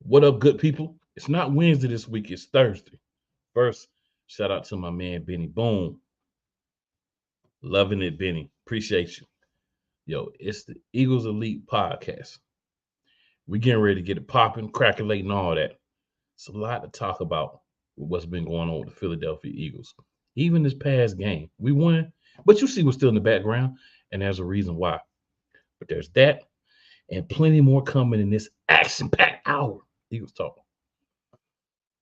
What up, good people? It's not Wednesday this week, it's Thursday. First, shout out to my man Benny Boom. Loving it, Benny. Appreciate you. Yo, it's the Eagles Elite Podcast. We getting ready to get it popping, crackling, all that. It's a lot to talk about with what's been going on with the Philadelphia Eagles. Even this past game, we won, but you see what's still in the background, and there's a reason why. But there's that, and plenty more coming in this action-packed hour. Eagles talk.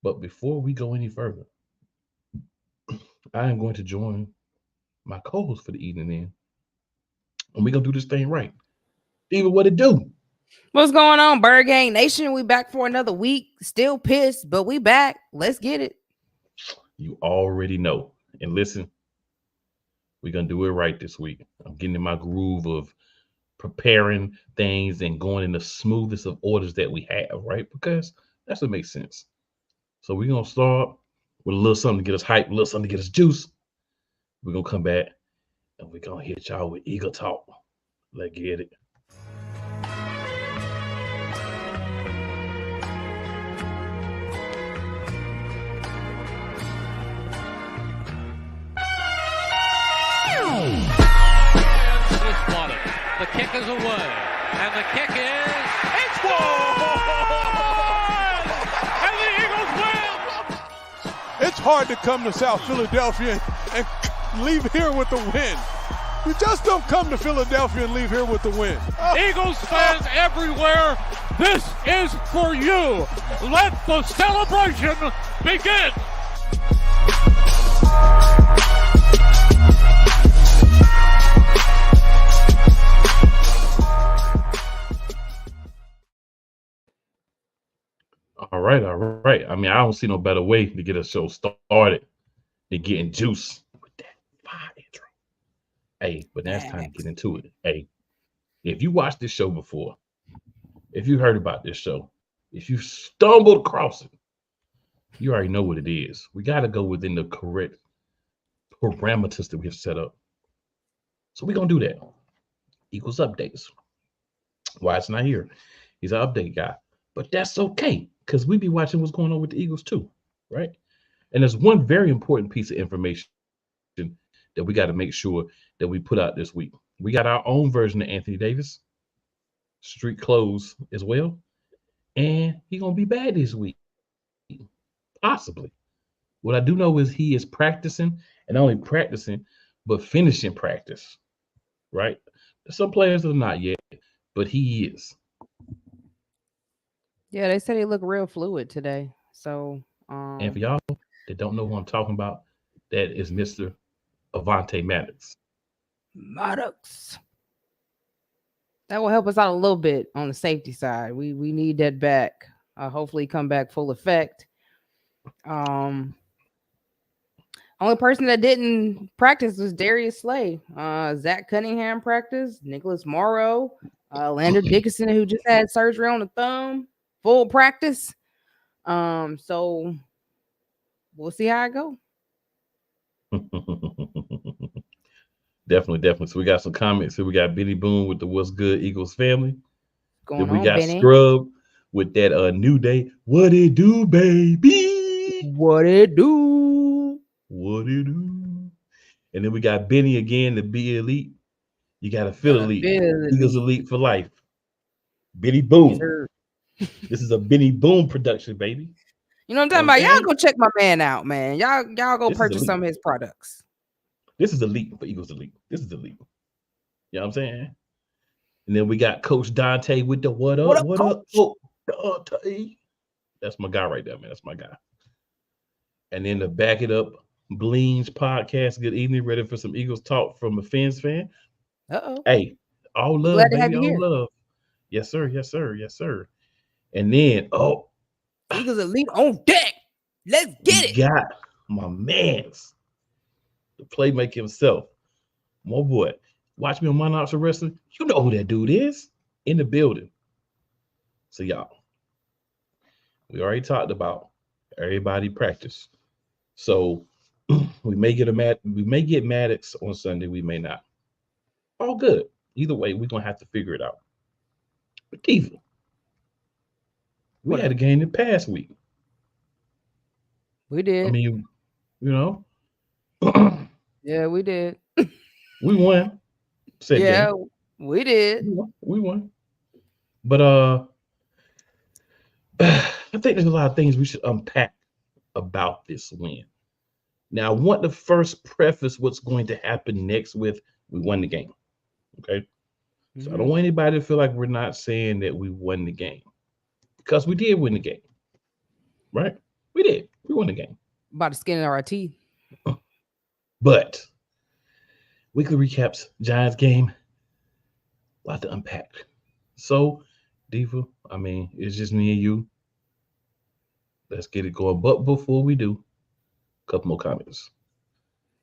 But before we go any further, I am going to join my co-host for the evening in, and we're gonna do this thing right. Even what it do? What's going on, Bird Gang Nation? We back for another week. Still pissed, but we back. Let's get it. You already know. And listen, we're gonna do it right this week. I'm getting in my groove of preparing things and going in the smoothest of orders that we have, right? Because that's what makes sense. So we're gonna start with a little something to get us hyped, a little something to get us juice. We're gonna come back and we're gonna hit y'all with Eagle Talk. Let's get it. The kick is away, and the kick it's gone! And the Eagles win! It's hard to come to South Philadelphia and leave here with the win. You just don't come to Philadelphia and leave here with the win. Eagles fans everywhere, this is for you. Let the celebration begin. All right. I mean, I don't see no better way to get a show started than getting juice with that fire intro. Hey, but now it's time to get into it. Hey, if you watched this show before, if you heard about this show, if you stumbled across it, you already know what it is. We got to go within the correct parameters that we have set up. So we're going to do that. Equals updates. Why it's not here? He's an update guy. But that's okay, because we be watching what's going on with the Eagles too, right? And there's one very important piece of information that we got to make sure that we put out this week. We got our own version of Anthony Davis, street clothes as well, and he's gonna be bad this week, possibly. What I do know is he is practicing, and not only practicing, but finishing practice, right? Some players are not yet, but he is. Yeah, they said he looked real fluid today. So, And for y'all that don't know who I'm talking about, that is Mr. Avante Maddox. Maddox. That will help us out a little bit on the safety side. We need that back. Hopefully come back full effect. Only person that didn't practice was Darius Slay. Zach Cunningham practiced. Nicholas Morrow. Lander Dickinson, who just had surgery on the thumb. Full practice. So we'll see how it go. Definitely. So we got some comments here. We got Benny Boone with the What's Good Eagles family. Then we got Benny. Scrub with that New Day. What it do, baby? What it do? What it do? And then we got Benny again to be elite. You got to feel elite. Eagles elite for life. Benny Boone. Sure. This is a Benny Boone production, baby. You know what I'm talking about? Y'all go check my man out, man. Y'all go purchase some of his products. This is elite for Eagles elite. This is elite. You know what I'm saying? And then we got Coach Dante with the what up? What up? Oh, Dante. That's my guy right there, man. That's my guy. And then to back it up, Bleens podcast. Good evening. Ready for some Eagles talk from a Fins fan? Uh-oh. Hey, all love, baby. All love. Yes, sir. And then, Eagles elite on deck. Let's get it. Got my man's the playmaker himself. My boy. Watch me on Monarchs of Wrestling. You know who that dude is in the building. So y'all, we already talked about everybody practice. So we may get Maddox on Sunday. We may not. All good. Either way, we're gonna have to figure it out. But Diva, We had a game the past week. We did. I mean, you know, yeah, we did. we won. Yeah, Game. we did. We won. But I think there's a lot of things we should unpack about this win. Now, I want to first preface what's going to happen next with we won the game. Okay. So I don't want anybody to feel like we're not saying that we won the game, because we did win the game. Right? We did. We won the game. About the skin of our teeth. But weekly recaps, Giants game, a lot to unpack. So, Diva, I mean, it's just me and you. Let's get it going. But before we do, a couple more comments.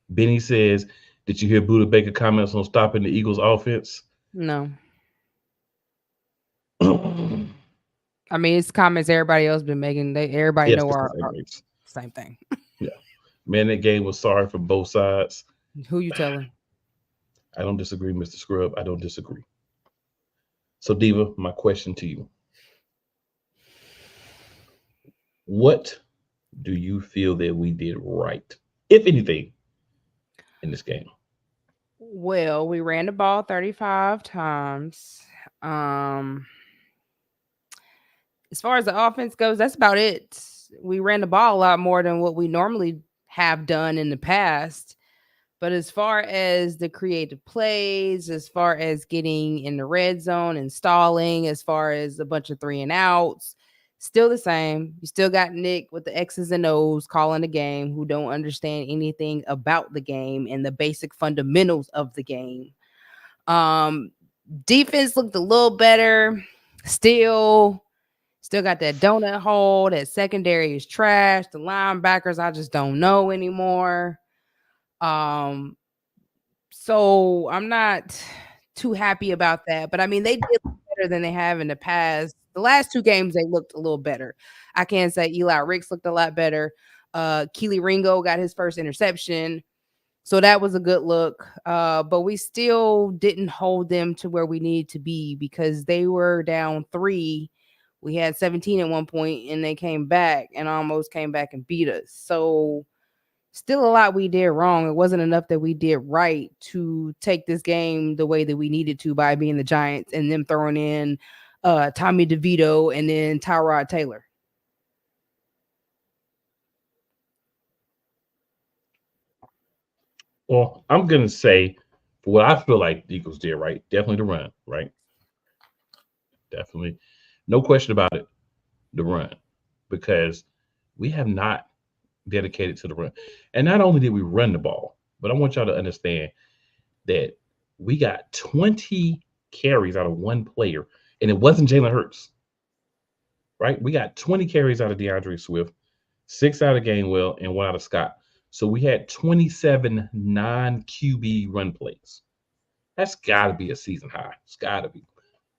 Benny says, did you hear Buda Baker comments on stopping the Eagles offense? No. I mean, it's comments everybody else been making. Everybody know our same thing. Yeah. Man, that game was sorry for both sides. Who you telling? I don't disagree, Mr. Scrub. I don't disagree. So, Diva, my question to you. What do you feel that we did right, if anything, in this game? Well, we ran the ball 35 times. As far as the offense goes, that's about it. We ran the ball a lot more than what we normally have done in the past. But as far as the creative plays, as far as getting in the red zone and stalling, as far as a bunch of 3 and outs, still the same. You still got Nick with the X's and O's calling the game, who don't understand anything about the game and the basic fundamentals of the game. Defense looked a little better. Still got that donut hole. That secondary is trash. The linebackers, I just don't know anymore. So I'm not too happy about that. But I mean, they did look better than they have in the past. The last 2 games, they looked a little better. I can't say Eli Ricks looked a lot better. Keely Ringo got his first interception. So that was a good look. But we still didn't hold them to where we needed to be, because they were down 3. We had 17 at one point, and they came back and almost came back and beat us. So still a lot we did wrong. It wasn't enough that we did right to take this game the way that we needed to by being the Giants and them throwing in Tommy DeVito and then Tyrod Taylor. Well, I'm going to say, for what I feel like the Eagles did right, definitely the run, right? Definitely. No question about it, the run. Because we have not dedicated to the run. And not only did we run the ball, but I want y'all to understand that we got 20 carries out of one player, and it wasn't Jalen Hurts, right? We got 20 carries out of DeAndre Swift, 6 out of Gainwell, and 1 out of Scott. So we had 27 non-QB run plays. That's got to be a season high. It's got to be.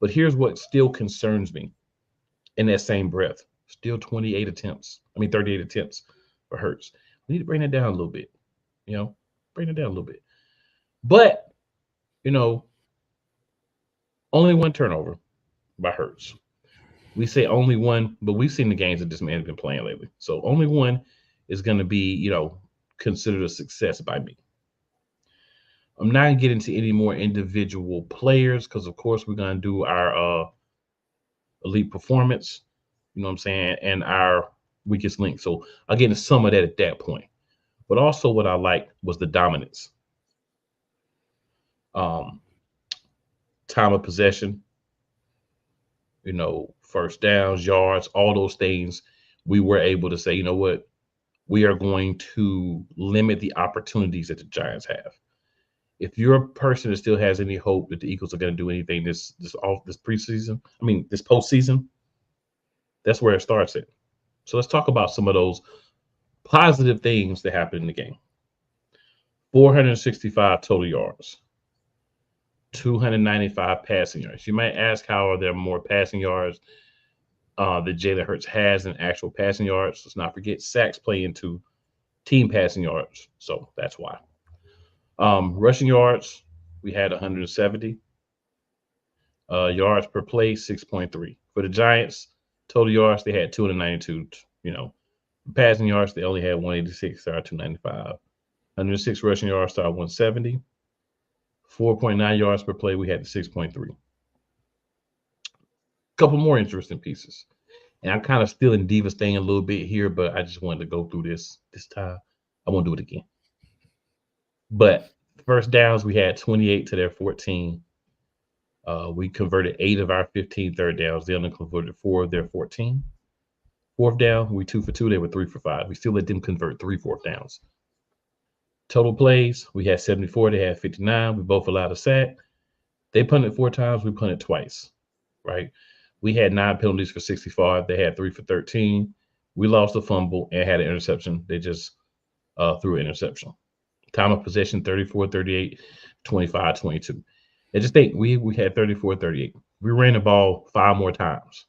But here's what still concerns me in that same breath. Still 38 attempts. 38 attempts for Hurts. We need to bring it down a little bit. Bring it down a little bit. But, only 1 turnover by Hurts. We say only 1, but we've seen the games that this man has been playing lately. So only 1 is going to be, considered a success by me. I'm not going to get into any more individual players because, of course, we're going to do our elite performance, and our weakest link. So I'll get into some of that at that point. But also what I liked was the dominance. Time of possession, first downs, yards, all those things. We were able to say, you know what? We are going to limit the opportunities that the Giants have. If you're a person that still has any hope that the Eagles are going to do anything this postseason, that's where it starts at. So let's talk about some of those positive things that happened in the game. 465 total yards, 295 passing yards. You might ask, how are there more passing yards that Jalen Hurts has than actual passing yards? Let's not forget sacks play into team passing yards. So that's why. Rushing yards, we had 170. Yards per play, 6.3. For the Giants, Total yards, they had 292. Passing yards, they only had 186, star 295. 106 rushing yards, star 170. 4.9 yards per play, we had 6.3. Couple more interesting pieces. And I'm kind of still in Diva staying a little bit here, but I just wanted to go through this time. I won't do it again. But first downs, we had 28 to their 14. We converted 8 of our 15 third downs. They only converted 4 of their 14. Fourth down, we 2 for 2. They were 3 for 5. We still let them convert 3 fourth downs. Total plays, we had 74. They had 59. We both allowed a sack. They punted 4 times. We punted twice, right? We had 9 penalties for 65. They had 3 for 13. We lost a fumble and had an interception. They just threw an interception. Time of possession, 34-38, 25-22. I just think we had 34-38. We ran the ball 5 more times.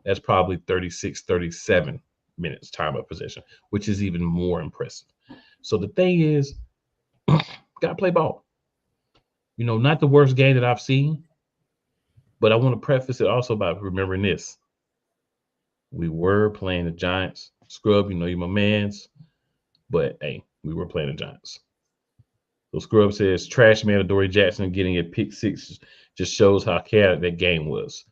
That's probably 36-37 minutes time of possession, which is even more impressive. So the thing is, got to play ball. Not the worst game that I've seen, but I want to preface it also by remembering this. We were playing the Giants. Scrub, you're my mans. But, hey, we were playing the Giants. So Scrub says, trash man Adoree Jackson getting a pick 6 just shows how chaotic that game was.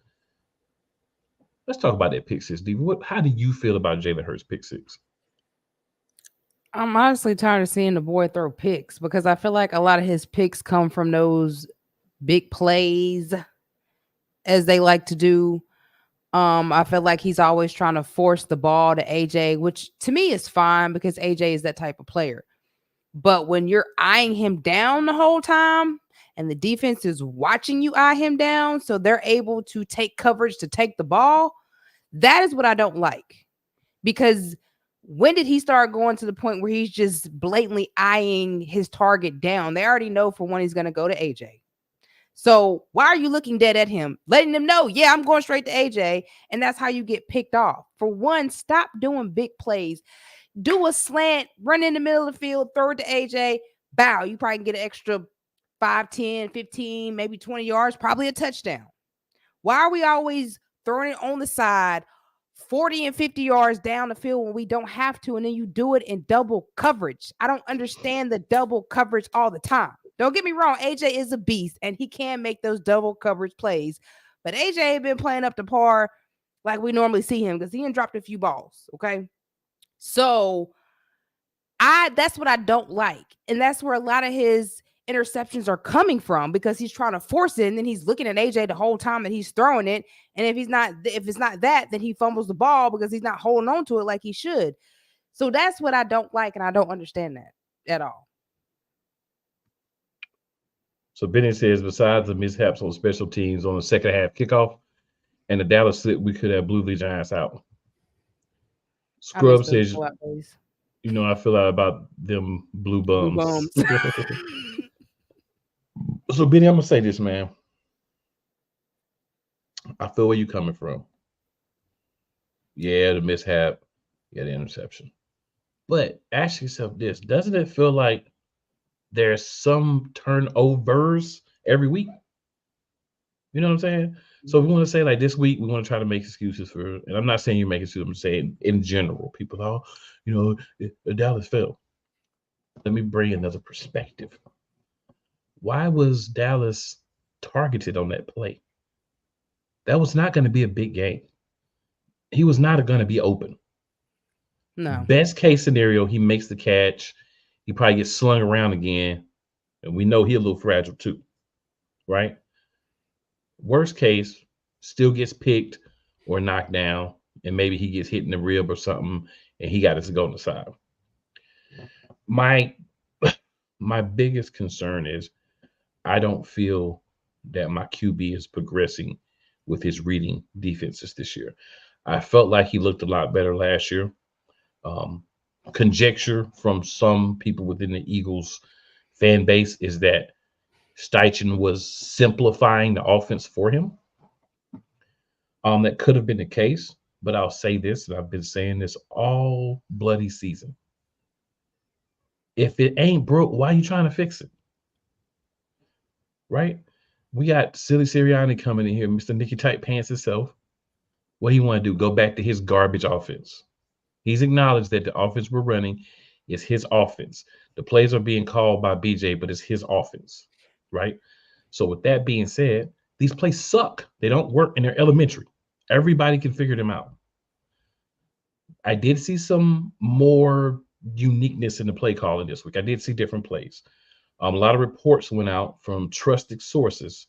Let's talk about that pick 6, Steve. How do you feel about Jalen Hurts' pick 6? I'm honestly tired of seeing the boy throw picks because I feel like a lot of his picks come from those big plays, as they like to do. I feel like he's always trying to force the ball to AJ, which to me is fine because AJ is that type of player. But when you're eyeing him down the whole time and the defense is watching you eye him down, so they're able to take coverage to take the ball, that is what I don't like. Because when did he start going to the point where he's just blatantly eyeing his target down? They already know for when he's going to go to AJ. So why are you looking dead at him? Letting them know, yeah, I'm going straight to AJ. And that's how you get picked off. For one, stop doing big plays. Do a slant, run in the middle of the field, throw it to AJ, bow. You probably can get an extra 5, 10, 15, maybe 20 yards, probably a touchdown. Why are we always throwing it on the side, 40 and 50 yards down the field when we don't have to, and then you do it in double coverage? I don't understand the double coverage all the time. Don't get me wrong, AJ is a beast, and he can make those double coverage plays. But AJ ain't been playing up to par like we normally see him because he ain't dropped a few balls, okay? So that's what I don't like. And that's where a lot of his interceptions are coming from because he's trying to force it, and then he's looking at AJ the whole time that he's throwing it. And if it's not that, then he fumbles the ball because he's not holding on to it like he should. So that's what I don't like, and I don't understand that at all. So Benny says, besides the mishaps on special teams on the second half kickoff and the Dallas slip, we could have blew the Giants out. Scrub says, I feel out about them blue bums. So Benny, I'm gonna say this, man. I feel where you're coming from. Yeah, the mishap, yeah, the interception. But ask yourself this: doesn't it feel like there's some turnovers every week? You know what I'm saying? So we want to say, like, this week, we want to try to make excuses for, and I'm not saying you make excuses, I'm saying in general, people, Dallas fell. Let me bring another perspective. Why was Dallas targeted on that play? That was not going to be a big game. He was not going to be open. No. Best case scenario, he makes the catch. He probably gets slung around again. And we know he's a little fragile too, right? Worst case, still gets picked or knocked down, and maybe he gets hit in the rib or something, and he got us to go on the side. My biggest concern is I don't feel that my QB is progressing with his reading defenses this year. I felt like he looked a lot better last year. Conjecture from some people within the Eagles fan base is that Steichen was simplifying the offense for him. That could have been the case, but I'll say this, and I've been saying this all bloody season. If it ain't broke, why are you trying to fix it? Right? We got Silly Sirianni coming in here, Mr. Nicky Tight Pants himself, What he want to do? Go back to his garbage offense. He's acknowledged that the offense we're running is his offense. The plays are being called by BJ, but it's his offense, right? So with that being said, these plays suck. They don't work, and they're elementary. Everybody can figure them out. I did see some more uniqueness in the play calling this week. I did see different plays. A lot of reports went out from trusted sources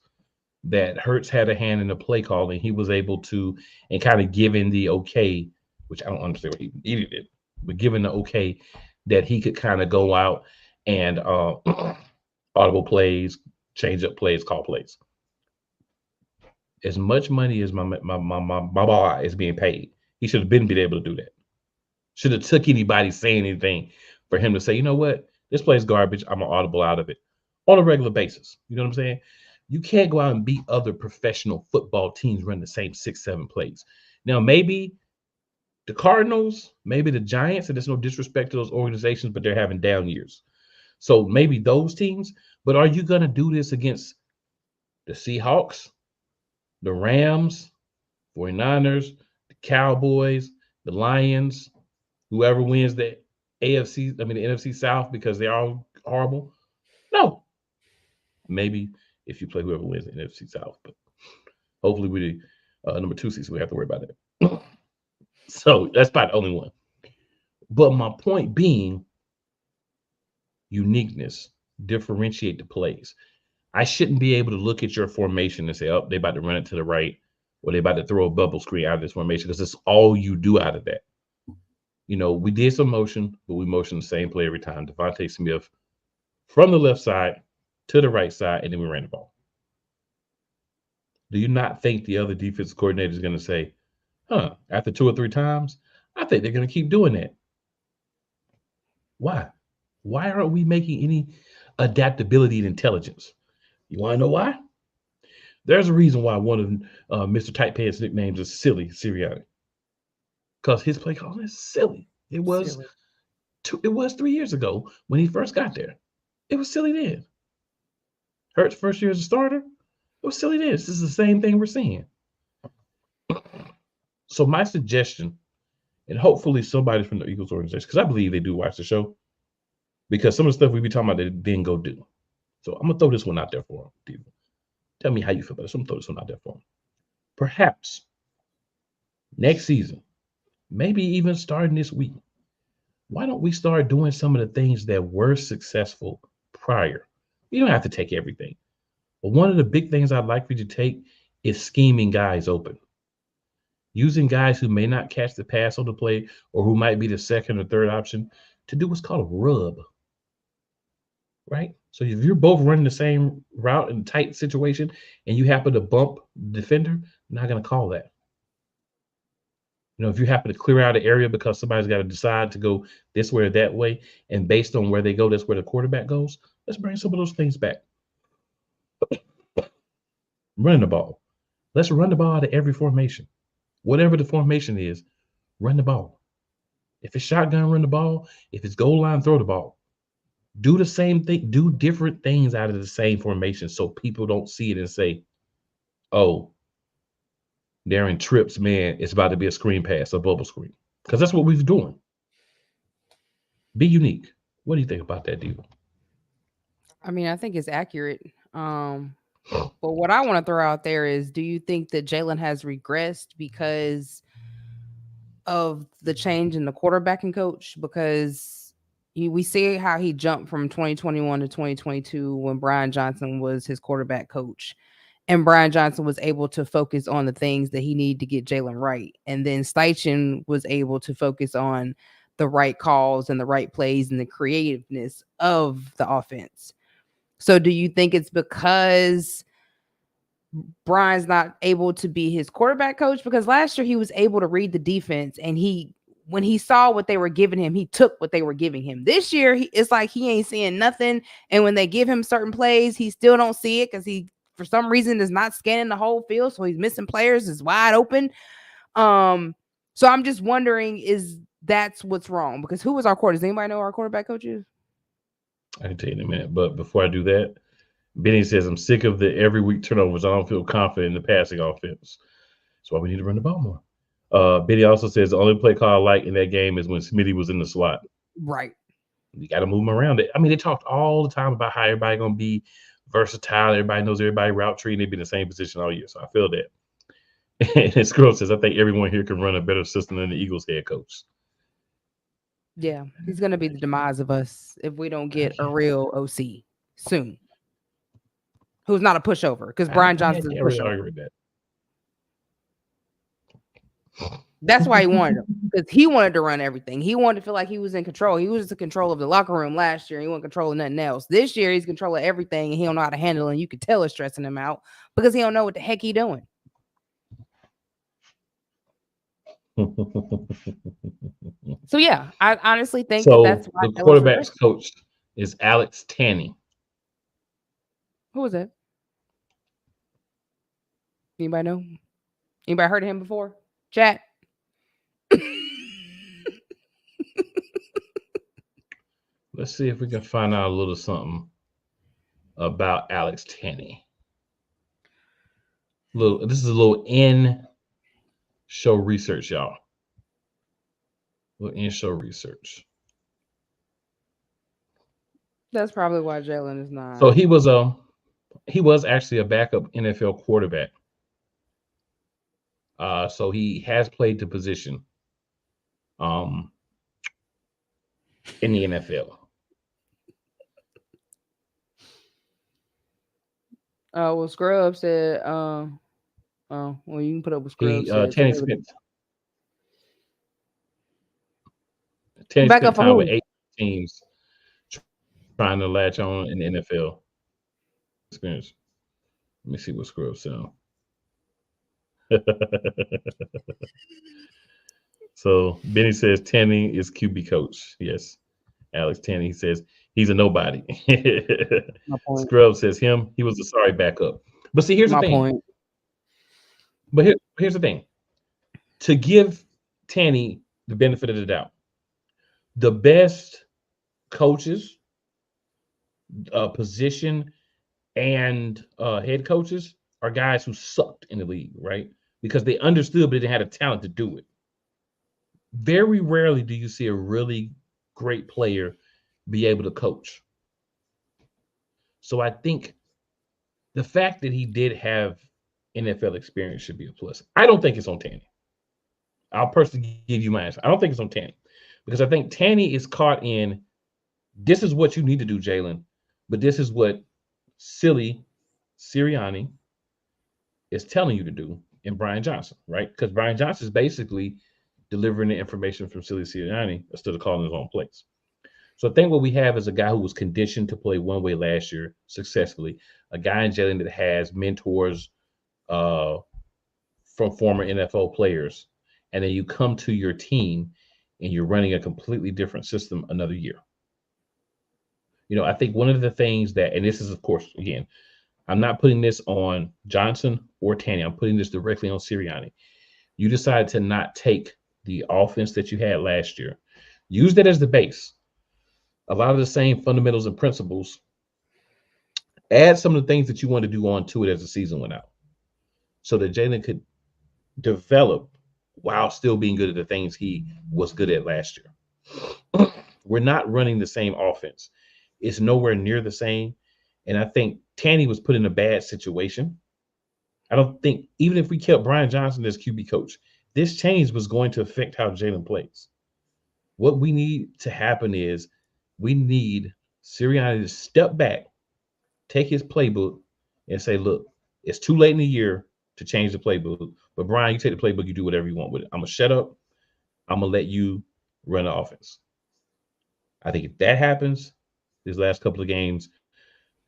that Hurts had a hand in the play calling. He was able to, and kind of given the okay, which I don't understand what he did, but given the okay that he could kind of go out and audible plays, change up plays, call plays. As much money as my boy is being paid, he should have been able to do that. Should have took anybody saying anything for him to say, you know what, this play's garbage. I'm gonna audible out of it on a regular basis. You know what I'm saying? You can't go out and beat other professional football teams running the same 6-7 plays. Now, maybe the Cardinals, maybe the Giants, and there's no disrespect to those organizations, but they're having down years. So maybe those teams, but are you going to do this against the Seahawks, the Rams, 49ers, the Cowboys, the Lions, whoever wins the the NFC South because they're all horrible? No. Maybe if you play whoever wins the NFC South, but hopefully we number 2 season, we have to worry about that. So that's about the only one. But my point being, uniqueness, differentiate the plays. I shouldn't be able to look at your formation and say, oh, they about to run it to the right, or they about to throw a bubble screen out of this formation, because it's all you do out of that. You know, we did some motion, but we motioned the same play every time. Devontae Smith from the left side to the right side, and then we ran the ball. Do you not think the other defensive coordinator is going to say, after 2 or 3 times, I think they're going to keep doing that? Why? Why aren't we making any adaptability and intelligence? You want to know why? There's a reason why one of Mr. Tight Pants nicknames is Silly Sirianni. Because his play calling is silly. It was 3 years ago when he first got there. It was silly then. Hurts first year as a starter, it was silly then. This is the same thing we're seeing. So my suggestion, and hopefully somebody from the Eagles organization, because I believe they do watch the show, because some of the stuff we be talking about they didn't go do. So I'm going to throw this one out there for them. Tell me how you feel about it. So I'm going to throw this one out there for them. Perhaps next season, maybe even starting this week, why don't we start doing some of the things that were successful prior? You don't have to take everything. But one of the big things I'd like for you to take is scheming guys open. Using guys who may not catch the pass on the play or who might be the second or third option to do what's called a rub, right? So if you're both running the same route in a tight situation and you happen to bump the defender, I'm not going to call that. You know, if you happen to clear out an area because somebody's got to decide to go this way or that way, and based on where they go, that's where the quarterback goes, let's bring some of those things back. Running the ball. Let's run the ball out of every formation. Whatever the formation is, run the ball. If it's shotgun, run the ball. If it's goal line, throw the ball. Do the same thing. Do different things out of the same formation so people don't see it and say, oh, Darren trips, man, it's about to be a screen pass, a bubble screen. Because that's what we've been doing. Be unique. What do you think about that, Diva? I mean, I think it's accurate. But what I want to throw out there is, do you think that Jalen has regressed because of the change in the quarterbacking coach? Because we see how he jumped from 2021 to 2022 when Brian Johnson was his quarterback coach. And Brian Johnson was able to focus on the things that he needed to get Jalen right. And then Steichen was able to focus on the right calls and the right plays and the creativeness of the offense. So do you think it's because Brian's not able to be his quarterback coach? Because last year he was able to read the defense, and when he saw what they were giving him, he took what they were giving him. This year, it's like he ain't seeing nothing. And when they give him certain plays, he still don't see it because he, for some reason, is not scanning the whole field. So he's missing players, is wide open. So I'm just wondering, that's what's wrong? Because who was our quarterback? Does anybody know who our quarterback coach is? I can tell you in a minute, but before I do that, Benny says, I'm sick of the every week turnovers. I don't feel confident in the passing offense. That's why we need to run the ball more. Benny also says the only play call I like in that game is when Smitty was in the slot. Right. You got to move him around it. I mean, they talked all the time about how everybody going to be versatile. Everybody knows everybody route tree, and they've been in the same position all year. So I feel that. And Scroll says, I think everyone here can run a better system than the Eagles head coach. Yeah, he's going to be the demise of us if we don't get a real OC soon. Who's not a pushover, because Brian Johnson is a pushover. That's why he wanted him, because he wanted to run everything. He wanted to feel like he was in control. He was in control of the locker room last year. He wasn't controlling nothing else. This year, he's controlling everything, and he don't know how to handle it. And you can tell it's stressing him out because he don't know what the heck he doing. So yeah, I honestly think that's why the quarterback's coach is Alex Tanney. Who was that? Anybody know? Anybody heard of him before? Chat. Let's see if we can find out a little something about Alex Tanney. This is a little in-show research, y'all. Little in-show research. That's probably why Jalen is not. So he was actually a backup NFL quarterback. So he has played the position in the NFL. Well, Scrub said, well, you can put up with Scrub. Tanney spent time with 8 teams trying to latch on in the NFL experience. Let me see what Scrub said. So Benny says Tanney is QB coach. Yes. Alex Tanney says he's a nobody. Scrub says he was a sorry backup. But see, here's the thing. But here's the thing. To give Tanney the benefit of the doubt, the best coaches, position, and head coaches are guys who sucked in the league, right? Because they understood, but they didn't have the talent to do it. Very rarely do you see a really great player be able to coach. So I think the fact that he did have NFL experience should be a plus. I don't think it's on Tanney. I'll personally give you my answer. I don't think it's on Tanney because I think Tanney is caught in this is what you need to do, Jalen, but this is what Sirianni is telling you to do in Brian Johnson, right? Because Brian Johnson is basically delivering the information from Sirianni instead of calling his own plays. So I think what we have is a guy who was conditioned to play one way last year successfully, a guy in Jalen that has mentors from former NFL players, and then you come to your team and you're running a completely different system another year. You know, I think one of the things that, and this is, of course, again, I'm not putting this on Johnson or Tanney. I'm putting this directly on Sirianni. You decided to not take the offense that you had last year. Use that as the base. A lot of the same fundamentals and principles. Add some of the things that you want to do onto it as the season went out so that Jalen could develop while still being good at the things he was good at last year. We're not running the same offense. It's nowhere near the same. And I think Tanney was put in a bad situation. I don't think, even if we kept Brian Johnson as QB coach, this change was going to affect how Jalen plays. What we need to happen is we need Sirianni to step back, take his playbook, and say, look, it's too late in the year to change the playbook. But Brian, you take the playbook, you do whatever you want with it. I'm going to shut up. I'm going to let you run the offense. I think if that happens, these last couple of games,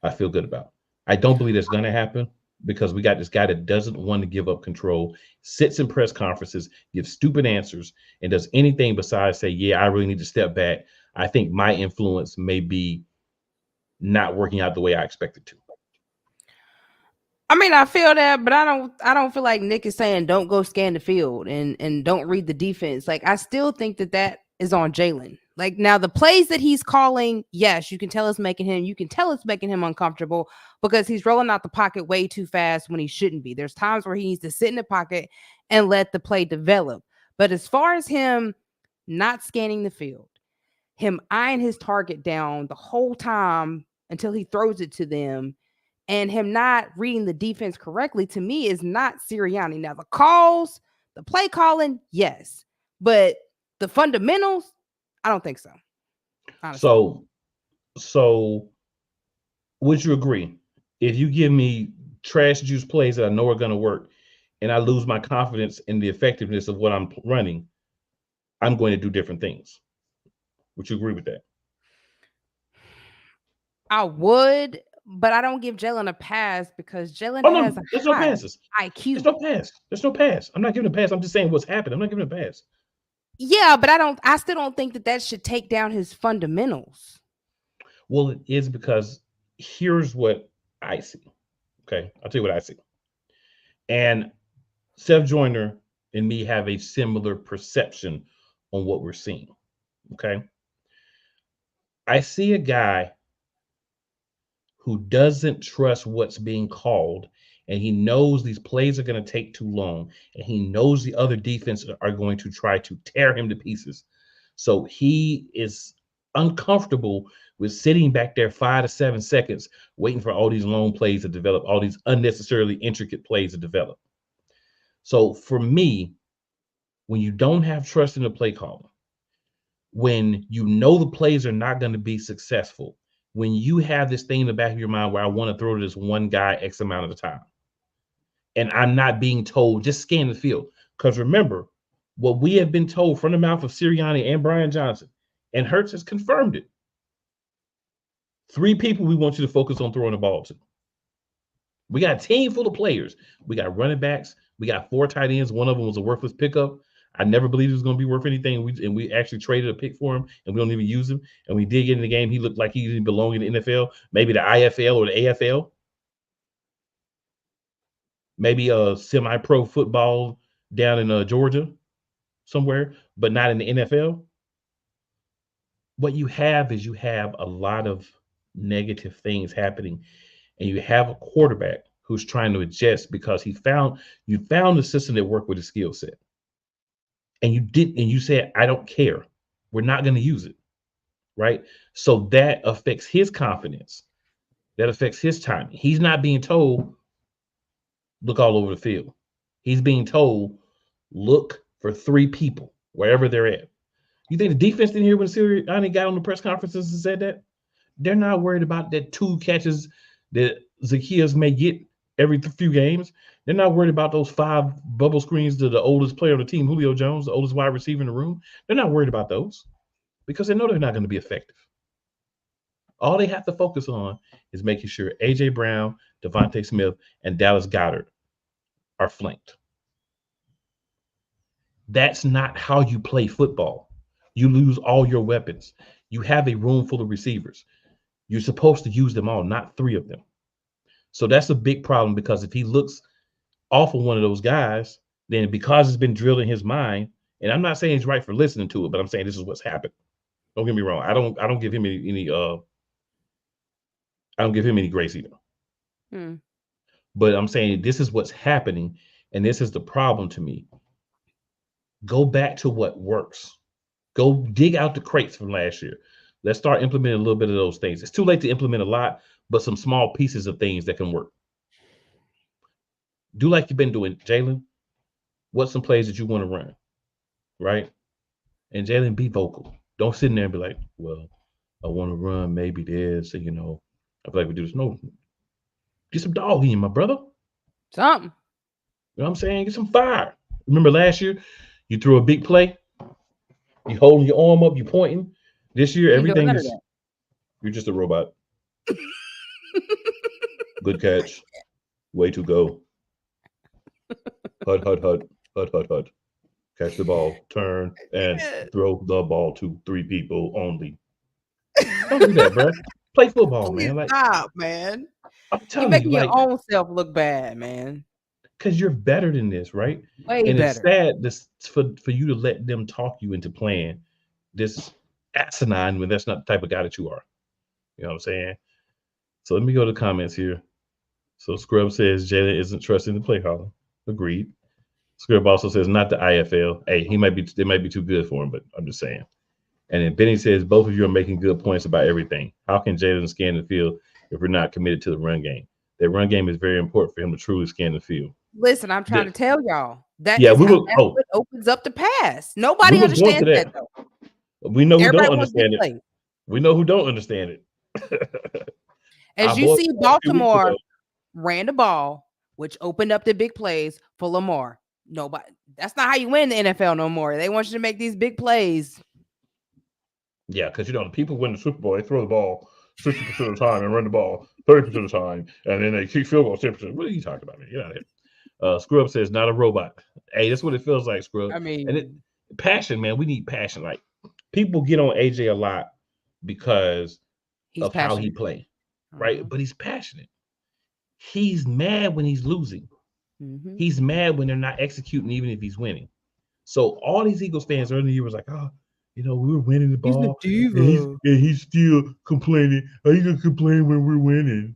I feel good about. I don't believe that's going to happen because we got this guy that doesn't want to give up control, sits in press conferences, gives stupid answers, and does anything besides say, yeah, I really need to step back. I think my influence may be not working out the way I expected to. I mean, I feel that, but I don't feel like Nick is saying don't go scan the field and don't read the defense. Like, I still think that is on Jalen. Like, now the plays that he's calling, yes, you can tell it's making him uncomfortable because he's rolling out the pocket way too fast when he shouldn't be. There's times where he needs to sit in the pocket and let the play develop. But as far as him not scanning the field, him eyeing his target down the whole time until he throws it to them, and him not reading the defense correctly, to me, is not Sirianni. Now, the calls, the play calling, yes. But the fundamentals, I don't think so. Honestly. So would you agree? If you give me trash juice plays that I know are going to work, and I lose my confidence in the effectiveness of what I'm running, I'm going to do different things. Would you agree with that? I would, but I don't give Jalen a pass because Jalen has there's no passes. IQ. There's no pass. There's no pass. I'm not giving a pass. I'm just saying what's happened. I'm not giving a pass. Yeah, but I still don't think that should take down his fundamentals. Well, it is, because here's what I see. Okay, I'll tell you what I see. And Seth Joyner and me have a similar perception on what we're seeing. Okay. I see a guy who doesn't trust what's being called, and he knows these plays are going to take too long, and he knows the other defense are going to try to tear him to pieces. So he is uncomfortable with sitting back there 5 to 7 seconds waiting for all these long plays to develop, all these unnecessarily intricate plays to develop. So for me, when you don't have trust in the play calling, when you know the plays are not going to be successful, when you have this thing in the back of your mind where I want to throw to this one guy X amount of the time, and I'm not being told, just scan the field. Because remember, what we have been told from the mouth of Sirianni and Brian Johnson, and Hurts has confirmed it. 3 people we want you to focus on throwing the ball to. We got a team full of players. We got running backs. We got 4 tight ends. One of them was a worthless pickup. I never believed he was going to be worth anything. We actually traded a pick for him, and we don't even use him. And we did get in the game. He looked like he didn't belong in the NFL, maybe the IFL or the AFL. Maybe a semi-pro football down in Georgia somewhere, but not in the NFL. What you have is a lot of negative things happening, and you have a quarterback who's trying to adjust because you found a system that worked with his skill set. And you said, I don't care. We're not going to use it. Right? So that affects his confidence. That affects his timing. He's not being told, look all over the field. He's being told, look for 3 people wherever they're at. You think the defense didn't hear when Sirianni got on the press conferences and said that? They're not worried about that 2 catches that Zacchaeus may get every few games. They're not worried about those 5 bubble screens to the oldest player on the team, Julio Jones, the oldest wide receiver in the room. They're not worried about those because they know they're not going to be effective. All they have to focus on is making sure A.J. Brown, Devontae Smith, and Dallas Goedert are flanked. That's not how you play football. You lose all your weapons. You have a room full of receivers. You're supposed to use them all, not 3 of them. So that's a big problem, because if he looks off of one of those guys, then because it's been drilled in his mind, and I'm not saying he's right for listening to it, but I'm saying this is what's happened. Don't get me wrong. I don't give him any I don't give him any grace either. But I'm saying this is what's happening, and this is the problem to me. Go back to what works. Go dig out the crates from last year. Let's start implementing a little bit of those things. It's too late to implement a lot, but some small pieces of things that can work. Do like you've been doing, Jalen. What's some plays that you want to run, right? And Jalen, be vocal. Don't sit in there and be like, well, I want to run maybe this, and I feel like we do this. No, get some dog in, my brother. Something. You know what I'm saying? Get some fire. Remember last year, you threw a big play. You holding your arm up, you pointing. This year, everything is. You're just a robot. Good catch. Way to go. Hut, hut, hut, hut, hut, hut. Catch the ball, turn, and throw the ball to 3 people only. Don't do that, bro. Play football, man. Like, stop, man. I'm telling You're making you, your own self look bad, man. Because you're better than this, right? Way and better. It's sad for you to let them talk you into playing this asinine when that's not the type of guy that you are. You know what I'm saying? So let me go to the comments here. So Scrub says Jalen isn't trusting the play caller. Agreed. Scrib also says not the IFL. Hey, they might be too good for him, but I'm just saying. And then Benny says both of you are making good points about everything. How can Jalen scan the field if we're not committed to the run game? That run game is very important for him to truly scan the field. Listen, I'm trying to tell y'all that's what opens up the pass. Nobody understands that though. We know who don't understand it. We know who don't understand it. As you see, Baltimore ran the ball, which opened up the big plays for Lamar. Nobody. That's not how you win the NFL no more. They want you to make these big plays. Yeah, because the people win the Super Bowl, they throw the ball 60% of the time and run the ball 30% of the time, and then they kick field goals 10%. What are you talking about, man? Get out of here. Scrub says not a robot. Hey, that's what it feels like, Scrub. I mean, and passion, man. We need passion. Like people get on AJ a lot because of how he play, right? But he's passionate. He's mad when he's losing. Mm-hmm. He's mad when they're not executing, even if he's winning. So all these Eagles fans early in the year was like, oh, we were winning the ball. And he's still complaining. Are you gonna complain when we're winning?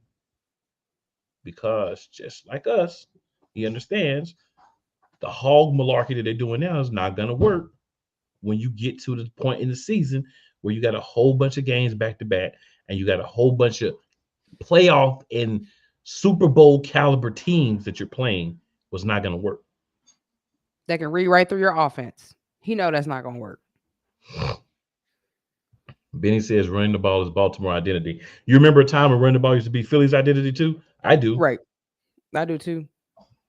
Because just like us, he understands the hog malarkey that they're doing now is not gonna work when you get to the point in the season where you got a whole bunch of games back to back and you got a whole bunch of playoff and Super Bowl caliber teams that you're playing was not gonna work. That can read right through your offense. He know that's not gonna work. Benny says running the ball is Baltimore identity. You remember a time when running the ball used to be Philly's identity too? I do. Right. I do too.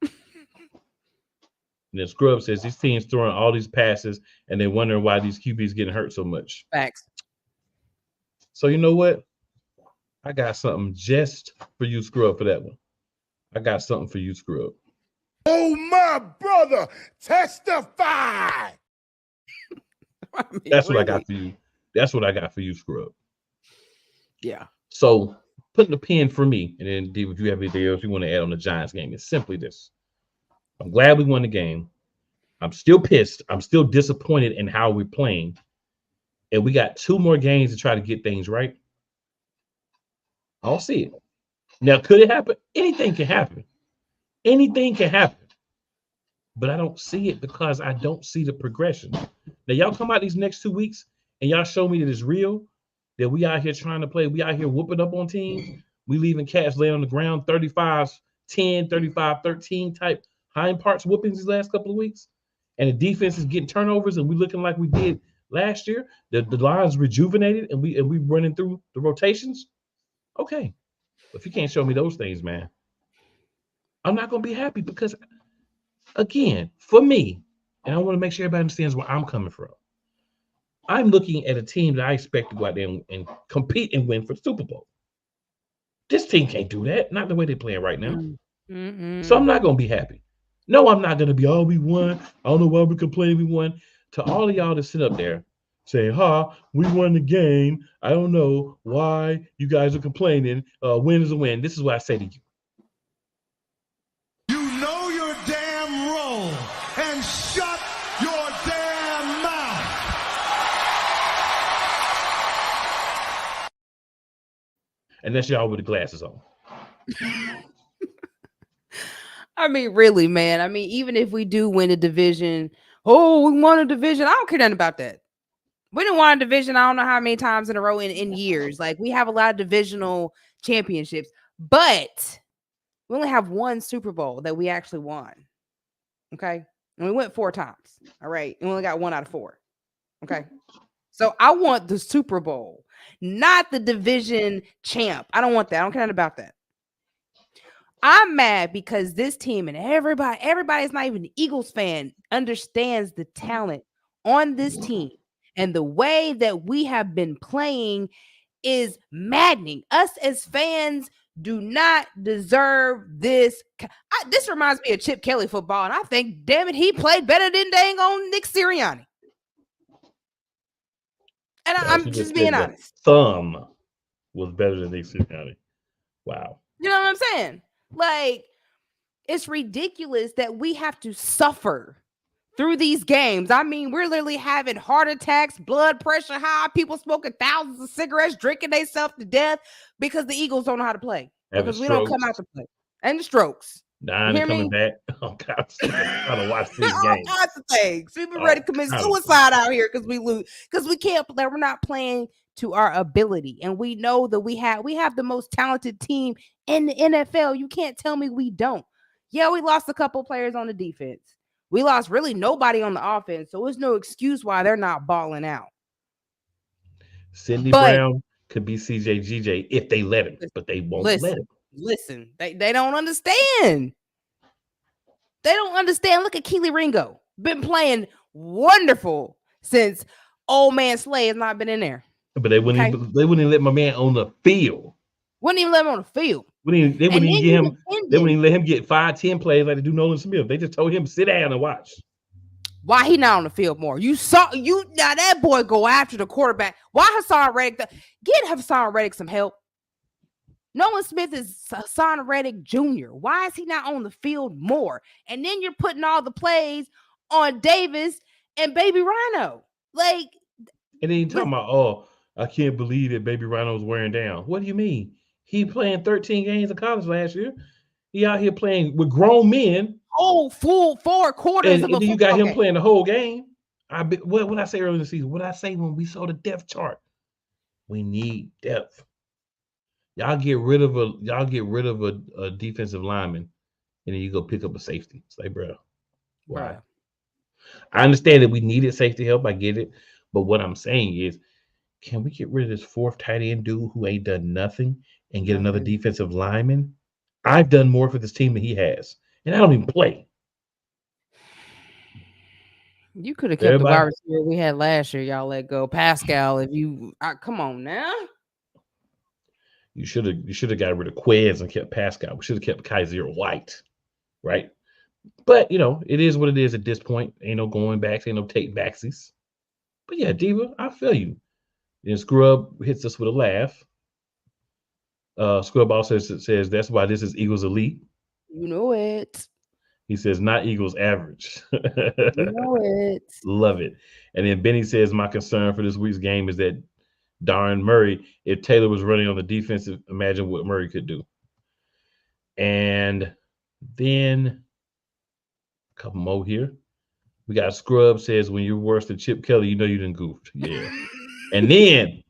And then Scrub says these teams throwing all these passes and they wonder why these QBs getting hurt so much. Facts. So you know what? I got something just for you, Scrub, for that one. I got something for you, Scrub. Oh, my brother, testify. That's what I got for you. That's what I got for you, Scrub. Yeah. So putting the pin for me, and then Dave, if you have anything else you want to add on the Giants game, it's simply this. I'm glad we won the game. I'm still pissed. I'm still disappointed in how we're playing. And we got 2 more games to try to get things right. I'll see it. Now, could it happen? Anything can happen. Anything can happen. But I don't see it because I don't see the progression. Now, y'all come out these next 2 weeks and y'all show me that it's real, that we out here trying to play. We out here whooping up on teams. We leaving cats laying on the ground 35-10, 35-13 type hind parts whoopings these last couple of weeks. And the defense is getting turnovers and we looking like we did last year. The line's rejuvenated and we running through the rotations. Okay. If you can't show me those things, man, I'm not going to be happy because, again, for me, and I want to make sure everybody understands where I'm coming from, I'm looking at a team that I expect to go out there and compete and win for the Super Bowl. This team can't do that, not the way they're playing right now. Mm-hmm. So I'm not going to be happy. No, I'm not going to be, oh, we won. I don't know why we complain we won. To all of y'all that sit up there saying, we won the game. I don't know why you guys are complaining. Win is a win. This is what I say to you. You know your damn role and shut your damn mouth. And that's y'all with the glasses on. I mean, really, man. I mean, even if we do win a division, we won a division. I don't care nothing about that. We didn't win a division. I don't know how many times in a row in years. Like, we have a lot of divisional championships, but we only have 1 Super Bowl that we actually won. Okay. And we went 4 times. All right. And we only got 1 out of 4. Okay. So I want the Super Bowl, not the division champ. I don't want that. I don't care nothing about that. I'm mad because this team and everybody's not even an Eagles fan, understands the talent on this team. And the way that we have been playing is maddening. Us as fans do not deserve this. This reminds me of Chip Kelly football. And I think, damn it, he played better than dang on Nick Sirianni. And I'm just being honest. Thumb was better than Nick Sirianni. Wow. You know what I'm saying? Like, it's ridiculous that we have to suffer through these games. I mean, we're literally having heart attacks, blood pressure high, people smoking thousands of cigarettes, drinking themselves to death because the Eagles don't know how to play. Because we don't come out to play. And the strokes. Nine hear coming me? back. Oh God, I'm trying to watch this All game. kinds of things. We've been Oh, ready to commit God. suicide out here because we lose, because we can't play. We're not playing to our ability, and we know that we have the most talented team in the NFL. You can't tell me we don't. Yeah, we lost a couple players on the defense. We lost really nobody on the offense, so there's no excuse why they're not balling out. Sidney But Brown could be CJ if they let him, but they won't let him. listen, they don't understand. They don't understand. Look at Keely Ringo. Been playing wonderful since old man Slay has not been in there. But they wouldn't even let my man on the field. Wouldn't even let him on the field. They wouldn't even let him get 5-10 plays like they do Nolan Smith. They just told him sit down and watch. Why he not on the field more? Now that boy go after the quarterback. Why Hassan Reddick? Get Hassan Reddick some help. Nolan Smith is Hassan Reddick Jr. Why is he not on the field more? And then you're putting all the plays on Davis and Baby Rhino. Like, and then you talking about, oh, I can't believe that Baby Rhino's wearing down. What do you mean? He playing 13 games of college last year. He out here playing with grown men. Oh, full 4 quarters. And then you got him playing the whole game. What did I say earlier in the season? What did I say when we saw the depth chart? We need depth. Y'all get rid of a defensive lineman, and then you go pick up a safety. It's like, bro, why? I understand that we needed safety help. I get it. But what I'm saying is, can we get rid of this fourth tight end dude who ain't done nothing and get another defensive lineman? I've done more for this team than he has, and I don't even play. You could have kept the wide receiver we had last year. Y'all let go Pascal. If you come on now, you should have got rid of Quez and kept Pascal. We should have kept Kaiser White, right? But it is what it is at this point. Ain't no going backs, ain't no take backsies. But yeah, Diva, I feel you. Then Scrub hits us with a laugh. Scrub also says that's why this is Eagles Elite. You know it. He says not Eagles average. You know it. Love it. And then Benny says my concern for this week's game is that Darren Murray, if Taylor was running on the defensive, imagine what Murray could do. And then a couple more here. We got Scrub says when you're worse than Chip Kelly, you know you done goofed. Yeah. And then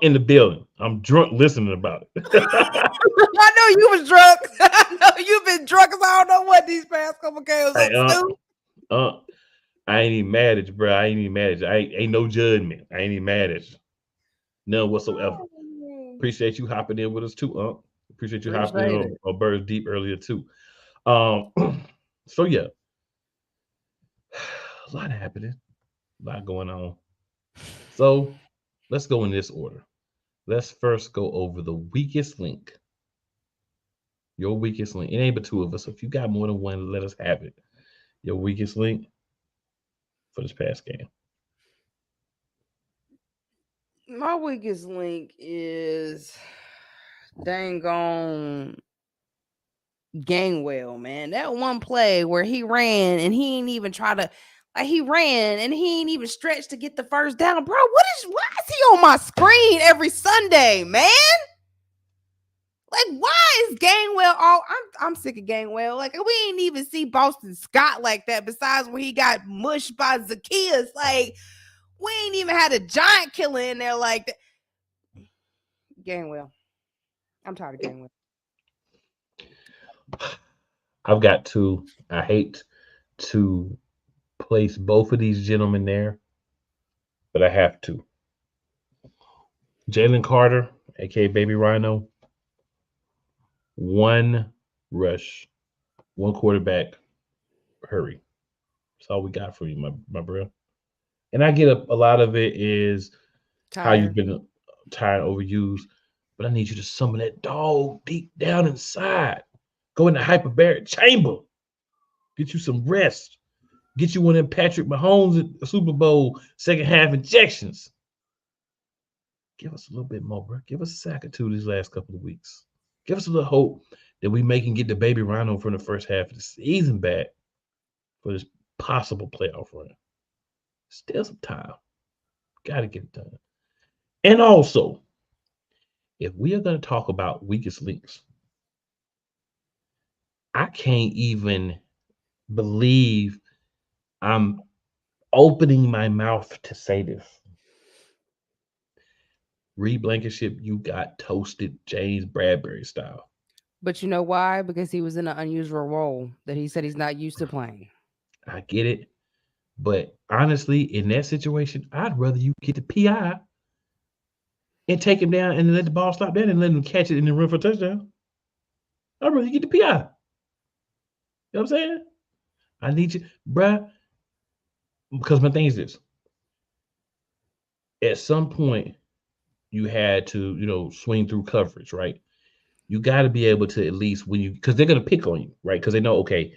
in the building. I'm drunk listening about it. I know you was drunk. I know you've been drunk because I don't know what these past couple games are. I ain't even mad at you, bro. I ain't even mad at you. I ain't no judgment. I ain't even mad at you. None whatsoever. Appreciate you hopping in with us too, Appreciate you hopping in on Birds Deep earlier too. So yeah. A lot happening. A lot going on. So let's go in this order. Let's first go over the weakest link. Your weakest link. It ain't but 2 of us. So if you got more than one, let us have it. Your weakest link for this past game. My weakest link is dang on Gainwell, man. That one play where he ran and he ain't even try to, he ran and he ain't even stretched to get the first down. Bro, why is he on my screen every Sunday, man? Like, why is Gainwell I'm sick of Gainwell. Like, we ain't even see Boston Scott like that besides when he got mushed by Zacchaeus. Like, we ain't even had a giant killer in there like that. Gainwell. I'm tired of Gainwell. I've got to. I hate to place both of these gentlemen there, but I have to. Jalen Carter, aka Baby Rhino, 1 rush, 1 quarterback hurry. That's all we got for you, my bro. And I get a lot of it is how you've been tired, overused, but I need you to summon that dog deep down inside. Go in the hyperbaric chamber. Get you some rest. Get you one of them Patrick Mahomes at the Super Bowl second half injections. Give us a little bit more, bro. Give us a sack or 2 these last couple of weeks. Give us a little hope that we may can get the Baby Rhino from the first half of the season back for this possible playoff run. Still some time. Got to get it done. And also, if we are going to talk about weakest links, I can't even believe I'm opening my mouth to say this. Reed Blankenship, you got toasted James Bradbury style. But you know why? Because he was in an unusual role that he said he's not used to playing. I get it. But honestly, in that situation, I'd rather you get the PI and take him down and let the ball stop there and let him catch it and then run for a touchdown. I'd rather you get the PI. You know what I'm saying? I need you, bruh. Because my thing is this. At some point, you had to, swing through coverage, right? You got to be able to at least because they're going to pick on you, right? Because they know, okay,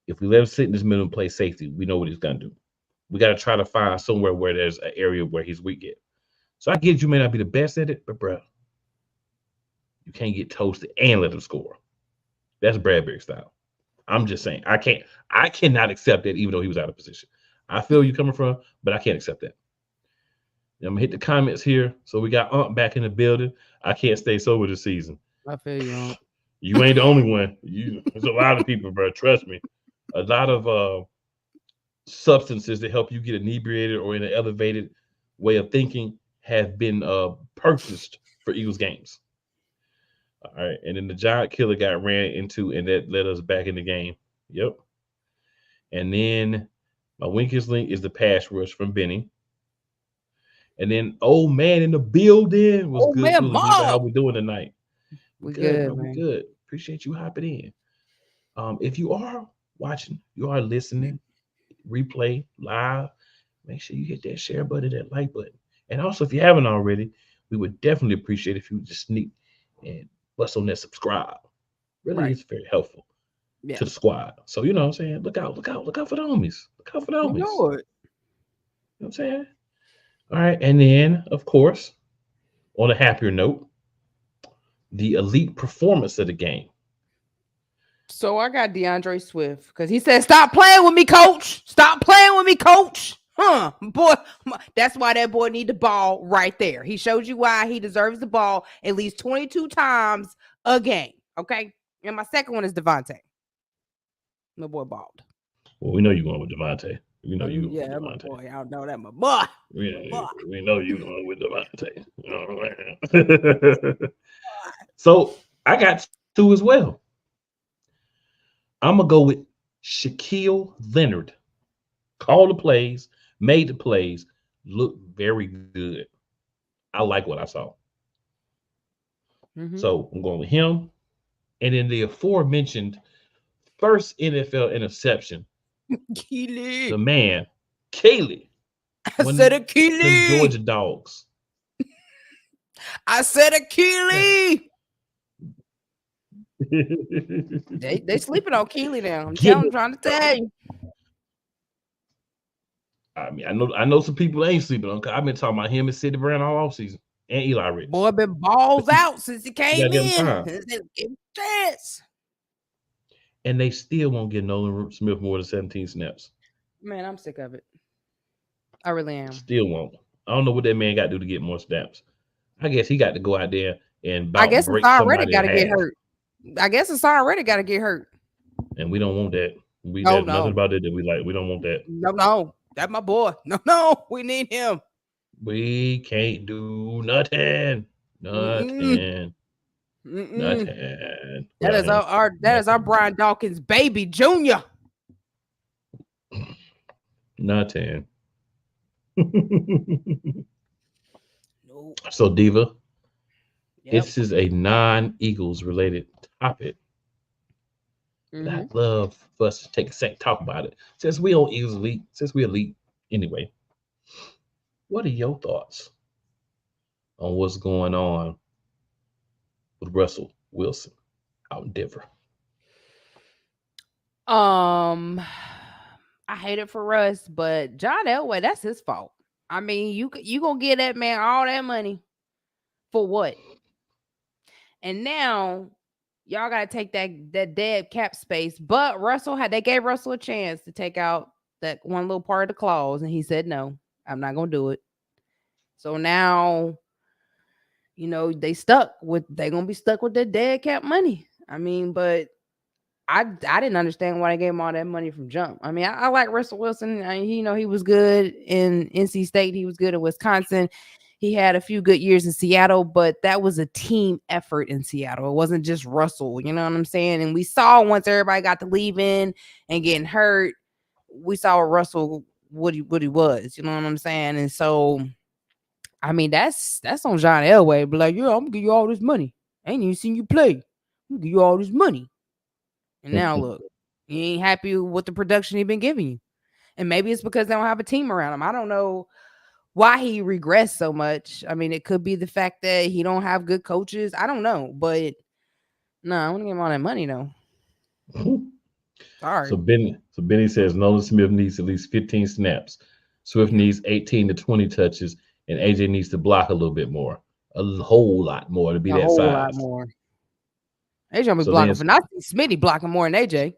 if we let him sit in this middle and play safety, we know what he's going to do. We got to try to find somewhere where there's an area where he's weak at. So I get you may not be the best at it, but bro, you can't get toasted and let him score. That's Bradbury style. I'm just saying, I cannot accept that even though he was out of position. I feel you coming from, but I can't accept that. I'm gonna hit the comments here. So we got Aunt back in the building. I can't stay sober this season. I feel you, Aunt. You ain't the only one. There's a lot of people, bro. Trust me. A lot of substances that help you get inebriated or in an elevated way of thinking have been purchased for Eagles games. All right. And then the giant killer got ran into, and that led us back in the game. Yep. And then my weakest link is the pass rush from Benny. And then old man in the building was Old good. man, Willie. How we doing tonight? We good, bro. We man. good. Appreciate you hopping in. If you are watching, you are listening, replay, live, make sure you hit that share button, that like button. And also, if you haven't already, we would definitely appreciate if you would just sneak and bust on that subscribe. Really, it's very helpful to the squad. So, you know what I'm saying? Look out for the homies. Look out for the homies. You know it. You know what I'm saying? All right. And then, of course, on a happier note, the elite performance of the game. So I got DeAndre Swift because he said, "Stop playing with me, coach. Stop playing with me, coach." Boy, that's why that boy need the ball right there. He showed you why he deserves the ball at least 22 times a game. Okay. And my second one is Devontae. My boy bald. Well, we know you're going with Devontae. We know you. Yeah, my boy. I don't know that, my boy. We know you going with Devontae. So I got two as well. I'm gonna go with Shaquille Leonard. Called the plays, made the plays, looked very good. I like what I saw. Mm-hmm. So I'm going with him. And then the aforementioned first NFL interception. Keely. The man, Keely. I said a Keely. The Georgia Dogs. I said a Keely. they sleeping on Keely now. I'm trying to tell you. I mean, I know some people ain't sleeping on. I've been talking about him and Sidney Brown all offseason, and Eli Rich. Boy, been balls out since he came in. Chance. And they still won't get Nolan Smith more than 17 snaps. Man, I'm sick of it. I really am. Still won't. I don't know what that man got to do to get more snaps. I guess he got to go out there and I guess it's already got to get hurt. I guess it's already got to get hurt. And we don't want that. There's nothing about it that we like. We don't want that. No. That's my boy. No. We need him. We can't do nothing. Nothing. That is our Brian Dawkins baby Junior. Nothing. Nope. So Diva, this is a non-Eagles related topic. I'd love for us to take a second talk about it. Since we on Eagles Elite, since we're elite anyway, what are your thoughts on what's going on with Russell Wilson out in Denver? I hate it for Russ, but John Elway, that's his fault. I mean, you gonna give that man all that money for what? And now y'all gotta take that dead cap space. But they gave Russell a chance to take out that one little part of the clause, and he said no, I'm not gonna do it. So now, they gonna be stuck with the dead cap money. I mean, but I didn't understand why they gave him all that money from jump. I mean, I like Russell Wilson. He was good in NC State. He was good at Wisconsin. He had a few good years in Seattle, but that was a team effort in Seattle. It wasn't just Russell. You know what I'm saying? And we saw once everybody got to leaving and getting hurt, we saw Russell what he was. You know what I'm saying? And so, I mean, that's on John Elway. But like, yeah, I'm gonna give you all this money. I ain't even seen you play. I'm gonna give you all this money. And now look, you ain't happy with the production he been giving you. And maybe it's because they don't have a team around him. I don't know why he regressed so much. I mean, it could be the fact that he don't have good coaches. I don't know, but no, I want to give him all that money though. Sorry. So Benny says Nolan Smith needs at least 15 snaps. Swift needs 18 to 20 touches, and AJ needs to block a little bit more, a whole lot more to be that size. A whole lot more. AJ was blocking for nothing. Smitty blocking more than AJ.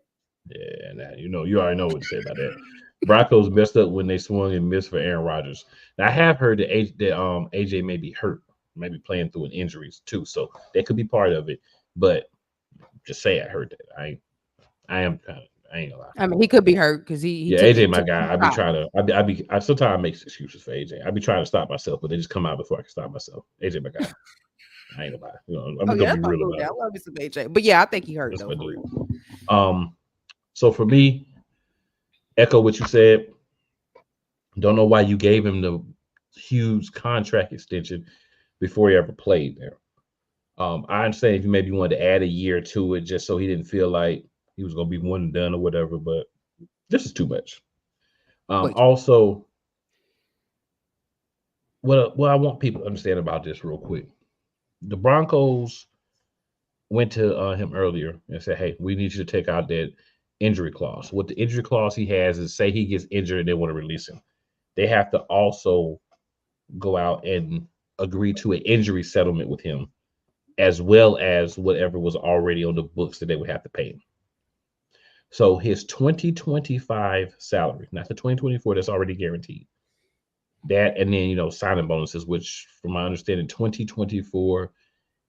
Yeah, now you already know what to say about that. Broncos messed up when they swung and missed for Aaron Rodgers. Now I have heard that AJ may be hurt, maybe playing through an injuries too, so that could be part of it. But just say I heard that. I ain't gonna lie. I mean, he could be hurt because he AJ my guy. I be trying to. I sometimes make excuses for AJ. I be trying to stop myself, but they just come out before I can stop myself. AJ my guy. I ain't gonna lie. I'm gonna be real about it. I love me some AJ, but yeah, I think he hurt though. So for me, echo what you said. Don't know why you gave him the huge contract extension before he ever played there. I understand if you maybe wanted to add a year to it just so he didn't feel like he was going to be one and done or whatever, but this is too much. Also, what I want people to understand about this real quick. The Broncos went to him earlier and said, hey, we need you to take out that injury clause. What the injury clause he has is say he gets injured and they want to release him. They have to also go out and agree to an injury settlement with him, as well as whatever was already on the books that they would have to pay him. So his 2025 salary, not the 2024, that's already guaranteed. That and then, signing bonuses, which from my understanding, 2024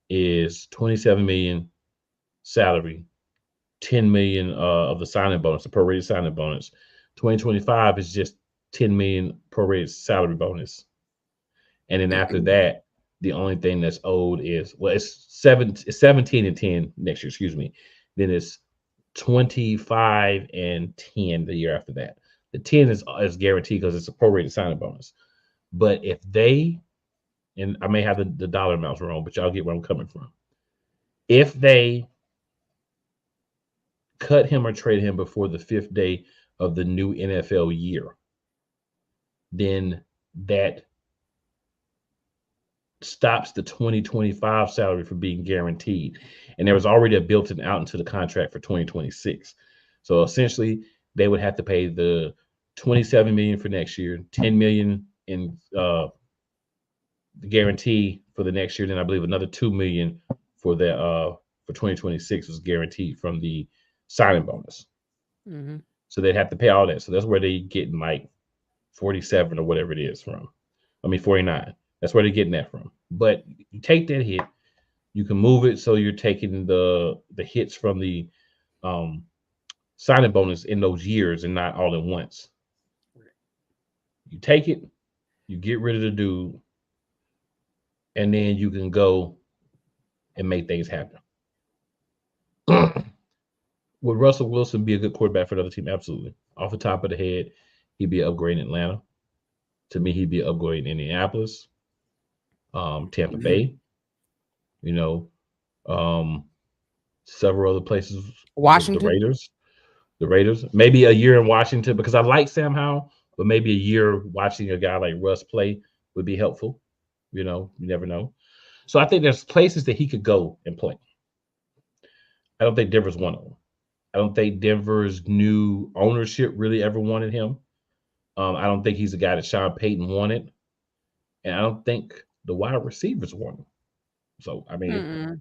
is 27 million salary, 10 million of the signing bonus, the prorated signing bonus. 2025 is just 10 million prorated salary bonus. And then after that, the only thing that's owed is, it's 17 and 10 next year, excuse me. Then it's 25 and 10 the year after that. The 10 is guaranteed because it's a prorated signing bonus. But if they, and I may have the dollar amounts wrong, but y'all get where I'm coming from. If they cut him or trade him before the 5th day of the new NFL year, then that stops the 2025 salary from being guaranteed. And there was already a built-in out into the contract for 2026. So essentially, they would have to pay the 27 million for next year, 10 million in the guarantee for the next year. Then I believe another 2 million for for 2026 was guaranteed from the signing bonus. Mm-hmm. So they'd have to pay all that. So that's where they getting like 47 or whatever it is from. 49. That's where they're getting that from. But you take that hit, you can move it so you're taking the hits from the signing bonus in those years and not all at once. You take it, you get rid of the dude, and then you can go and make things happen. Would Russell Wilson be a good quarterback for another team? Absolutely. Off the top of the head, he'd be an upgrade in Atlanta. To me, he'd be an upgrade in Indianapolis, Tampa Bay, several other places. Washington. The Raiders. Maybe a year in Washington because I like Sam Howell, but maybe a year watching a guy like Russ play would be helpful. You never know. So I think there's places that he could go and play. I don't think Denver's one of them. I don't think Denver's new ownership really ever wanted him. I don't think he's a guy that Sean Payton wanted. And I don't think the wide receivers want him. So, I mean.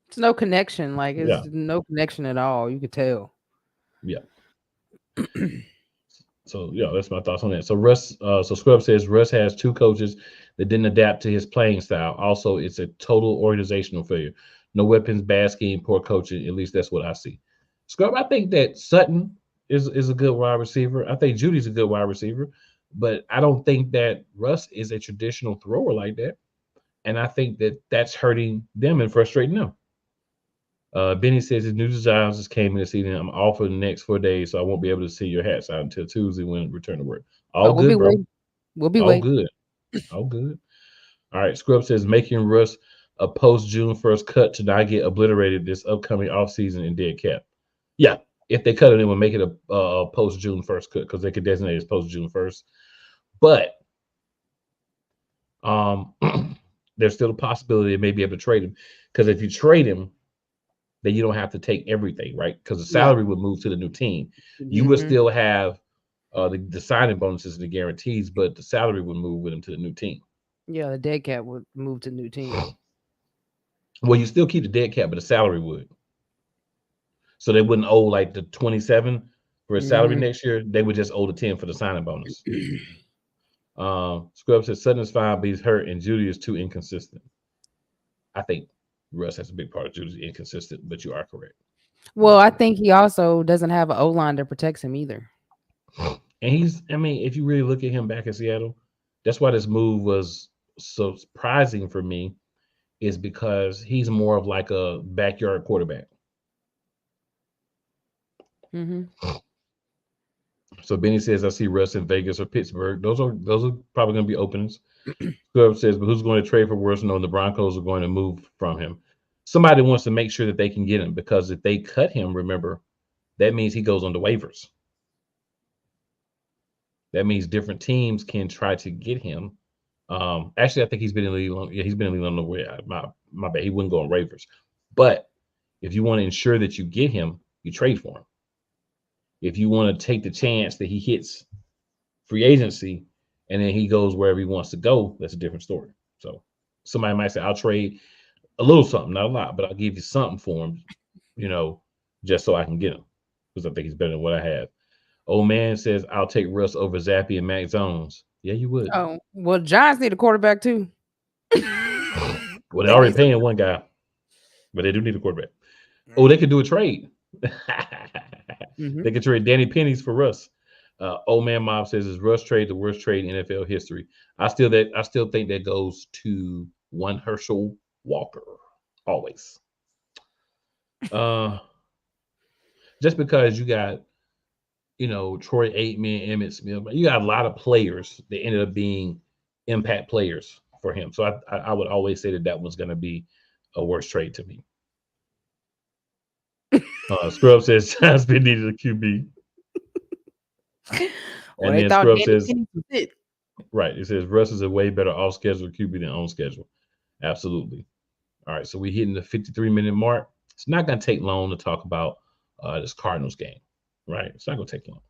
It's no connection. Like, it's no connection at all. You could tell. Yeah. So, that's my thoughts on that. So, Russ, Scrub says Russ has 2 coaches that didn't adapt to his playing style. Also, it's a total organizational failure. No weapons, bad scheme, poor coaching. At least that's what I see. Scrub, I think that Sutton is a good wide receiver. I think Judy's a good wide receiver, but I don't think that Russ is a traditional thrower like that. And I think that that's hurting them and frustrating them. Benny says his new designs just came in this evening. I'm off for the next 4 days, so I won't be able to see your hats out until Tuesday when I return to work. All we'll be good, bro. waiting. We'll be All waiting. good. All good. All right. Scrub says making Russ a post June 1st cut to not get obliterated this upcoming offseason in dead cap. Yeah. If they cut it, they would make it a post June 1st cut because they could designate it as post June 1st. But there's still a possibility they may be able to trade him, because if you trade him, then you don't have to take everything, right? Because the salary would move to the new team. You would still have the signing bonuses and the guarantees, but the salary would move with him to the new team. Yeah, the dead cap would move to new team. Well, you still keep the dead cap, but the salary would. So they wouldn't owe like the 27 for his salary next year. They would just owe the 10 for the signing bonus. Scrub says Sutton is fine, but he's hurt, and Judy is too inconsistent. I think Russ has a big part of Judy's inconsistent, but you are correct. Well, I think he also doesn't have an O-line that protects him either. And if you really look at him back in Seattle, that's why this move was so surprising for me, is because he's more of like a backyard quarterback. So Benny says, I see Russ in Vegas or Pittsburgh. Those are probably going to be openings. Scrub says, but who's going to trade for Russ? No, the Broncos are going to move from him. Somebody wants to make sure that they can get him, because if they cut him, remember, that means he goes on the waivers. That means different teams can try to get him. Actually, I think he's been in the league long. Yeah, he's been in the league on the way. My bad. He wouldn't go on waivers. But if you want to ensure that you get him, you trade for him. If you want to take the chance that he hits free agency and then he goes wherever he wants to go, that's a different story. So somebody might say, I'll trade a little something, not a lot, but I'll give you something for him, just so I can get him, because I think he's better than what I have. Old man says, I'll take Russ over Zappy and Mac Jones. Yeah, you would. Oh, well, Giants need a quarterback too. Well, they're already paying one guy, but they do need a quarterback. Oh, they could do a trade. They could trade Danny Pennies for Russ. Old man Mob says, is Russ trade the worst trade in NFL history? I still think that goes to one Herschel Walker. Always. Just because you got, Troy Aikman, Emmitt Smith, you got a lot of players that ended up being impact players for him. So I would always say that one's going to be a worse trade to me. Scrub says Giants been needed a QB. Well, and then Scrub says, right, it says Russ is a way better off-schedule QB than on-schedule. Absolutely. All right, so we're hitting the 53-minute mark. It's not going to take long to talk about this Cardinals game, right? It's not going to take long.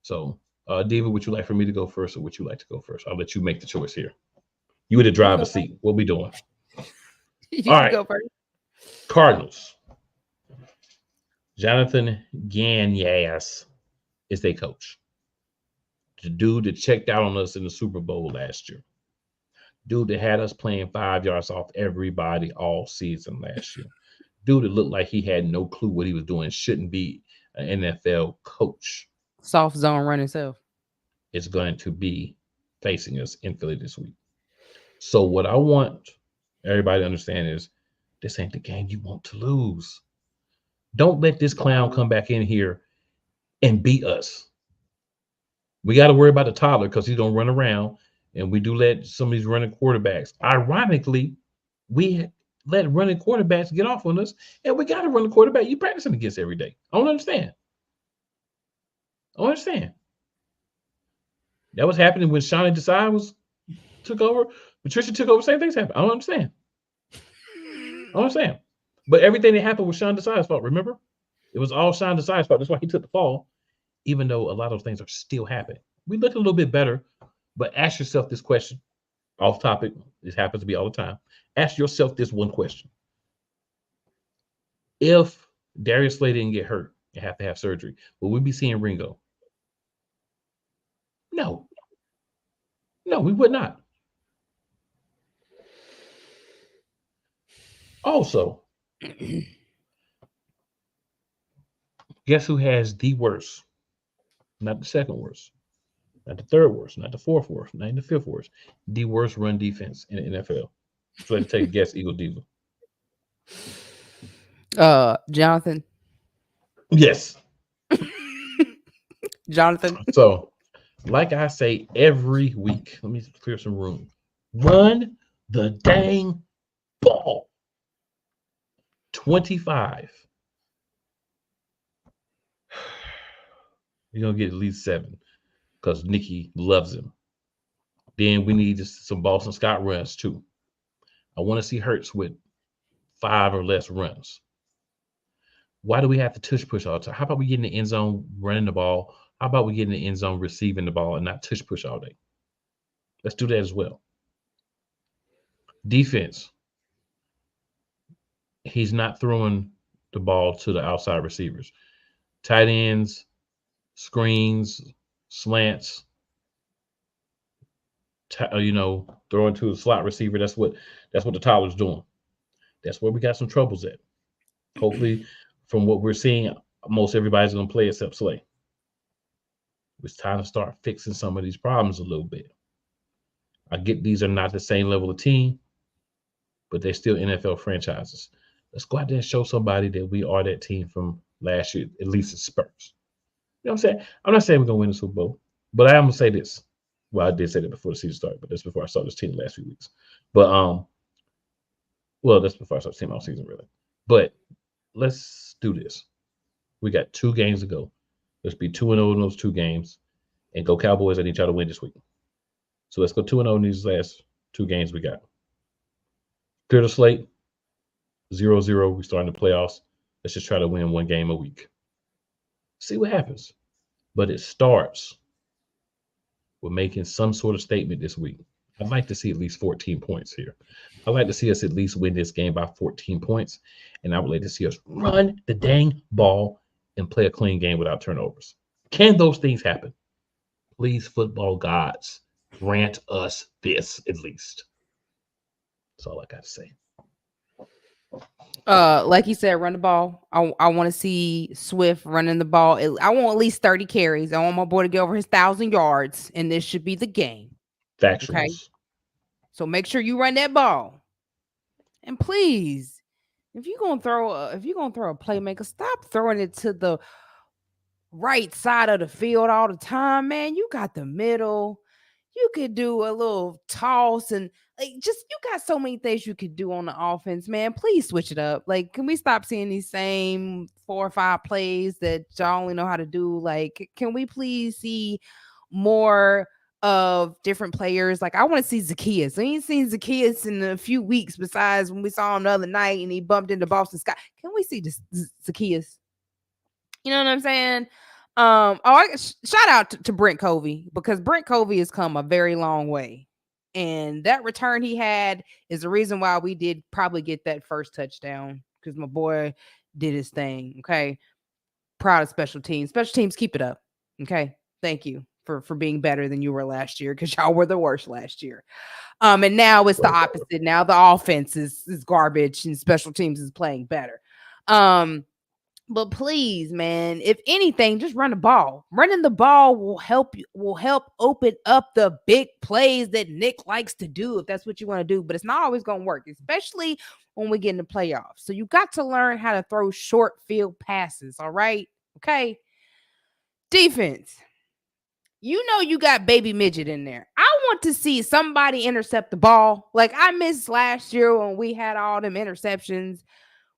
So, David, would you like for me to go first, or would you like to go first? I'll let you make the choice here. You in the driver's seat. What we doing? You all right, go first. Cardinals. Jonathan Gagnas is their coach. The dude that checked out on us in the Super Bowl last year. Dude that had us playing 5 yards off everybody all season last year. Dude that looked like he had no clue what he was doing, shouldn't be an NFL coach. Soft zone run himself. Is going to be facing us in Philly this week. So what I want everybody to understand is this ain't the game you want to lose. Don't let this clown come back in here and beat us. We got to worry about the toddler because he's going to run around, and we do let some of these running quarterbacks. Ironically, we let running quarterbacks get off on us, and we got to run the quarterback you practicing against every day. I don't understand. That was happening when Shawnee Desai took over. Patricia took over, same things happened. I don't understand. But everything that happened was Sean Desai's fault, remember? It was all Sean Desai's fault. That's why he took the fall, even though a lot of those things are still happening. We look a little bit better, but ask yourself this question. Off topic, this happens to be all the time. Ask yourself this one question. If Darius Slay didn't get hurt and have to have surgery, will we be seeing Ringo? No, we would not. Also, Guess who has the worst? Not the second worst, not the third worst, not the fourth worst, not even the fifth worst. The worst run defense in the NFL. So let's take a guess, Eagle Diva. Jonathan. Yes. Jonathan. So, like I say every week, let me clear some room. Run the dang ball. 25. You're going to get at least 7 because Nikki loves him. Then we need some Boston Scott runs too. I want to see Hurts with 5 or less runs. Why do we have to tush push all the time? How about we get in the end zone running the ball? How about we get in the end zone receiving the ball and not tush push all day? Let's do that as well. Defense. He's not throwing the ball to the outside receivers. Tight ends, screens, slants, throwing to the slot receiver. That's what the Tyler's doing. That's where we got some troubles at. Hopefully, from what we're seeing, most everybody's going to play except Slay. It's time to start fixing some of these problems a little bit. I get these are not the same level of team, but they're still NFL franchises. Let's go out there and show somebody that we are that team from last year, at least it's Spurs. You know what I'm saying? I'm not saying we're going to win the Super Bowl, but I am going to say this. Well, I did say that before the season started, but that's before I saw this team the last few weeks. But, that's before I saw the team all season, really. But let's do this. We got 2 games to go. Let's be 2-0 in those 2 games. And go Cowboys. I need y'all to win this week. So let's go 2-0 in these last 2 games we got. Clear the slate. 0-0. We starting the playoffs. Let's just try to win 1 game a week. See what happens. But it starts with making some sort of statement this week. I'd like to see at least 14 points here. I'd like to see us at least win this game by 14 points. And I would like to see us run the dang ball and play a clean game without turnovers. Can those things happen? Please, football gods, grant us this at least. That's all I got to say. Like you said, run the ball. I want to see Swift running the ball. I want at least 30 carries. I want my boy to get over his 1,000 yards, and this should be the game. Factuals. Okay. So make sure you run that ball. And please, if you're gonna throw a playmaker, stop throwing it to the right side of the field all the time, man. You got the middle. You could do a little toss and you got so many things you could do on the offense, man. Please switch it up. Like, can we stop seeing these same 4 or 5 plays that y'all only know how to do? Like, can we please see more of different players? Like, I want to see Zacchaeus. I ain't seen Zacchaeus in a few weeks besides when we saw him the other night and he bumped into Boston Scott. Can we see Zacchaeus? You know what I'm saying? Shout out to Brent Covey, because Brent Covey has come a very long way. And that return he had is the reason why we did probably get that first touchdown, because my boy did his thing. Okay. Proud of special teams. Special teams, keep it up. Okay. Thank you for being better than you were last year, because y'all were the worst last year. And now it's the opposite. Now the offense is garbage and special teams is playing better. But please, man, if anything, just run the ball. Running the ball will help open up the big plays that Nick likes to do, if that's what you want to do. But it's not always going to work, especially when we get in the playoffs. So you got to learn how to throw short field passes, all right? Okay. Defense. You know you got baby midget in there. I want to see somebody intercept the ball. Like I missed last year when we had all them interceptions.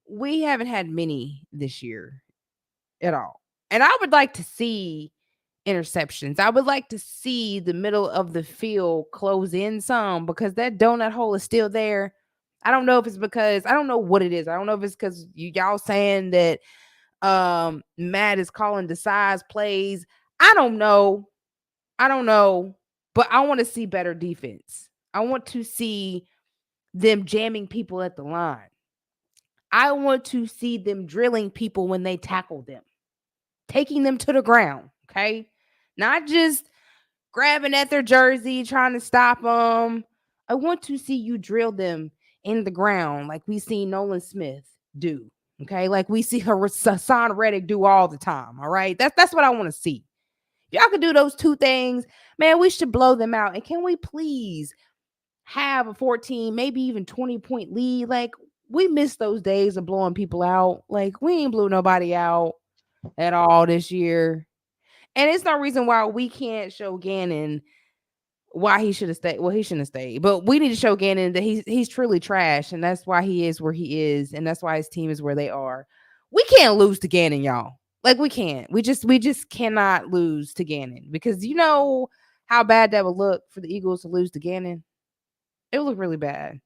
We haven't had many this year at all. And I would like to see interceptions. I would like to see the middle of the field close in some, because that donut hole is still there. I don't know if it's because, I don't know what it is. I don't know if it's because y'all saying that Matt is calling the size plays. I don't know. But I want to see better defense. I want to see them jamming people at the line. I want to see them drilling people when they tackle them, taking them to the ground, okay? Not just grabbing at their jersey, trying to stop them. I want to see you drill them in the ground like we seen Nolan Smith do, Okay, like we see Hassan Reddick do all the time. All right, that's what I want to see. If y'all can do those two things, man, we should blow them out. And can we please have a 14, maybe even 20-point lead? Like, we miss those days of blowing people out. Like, we ain't blew nobody out at all this year. And it's no reason why we can't show Gannon why he should have stayed. Well, he shouldn't have stayed, but we need to show Gannon that he's truly trash, and that's why he is where he is, and that's why his team is where they are. We can't lose to Gannon, y'all. Like, we can't. We just cannot lose to Gannon, because you know how bad that would look for the Eagles to lose to Gannon. It would look really bad.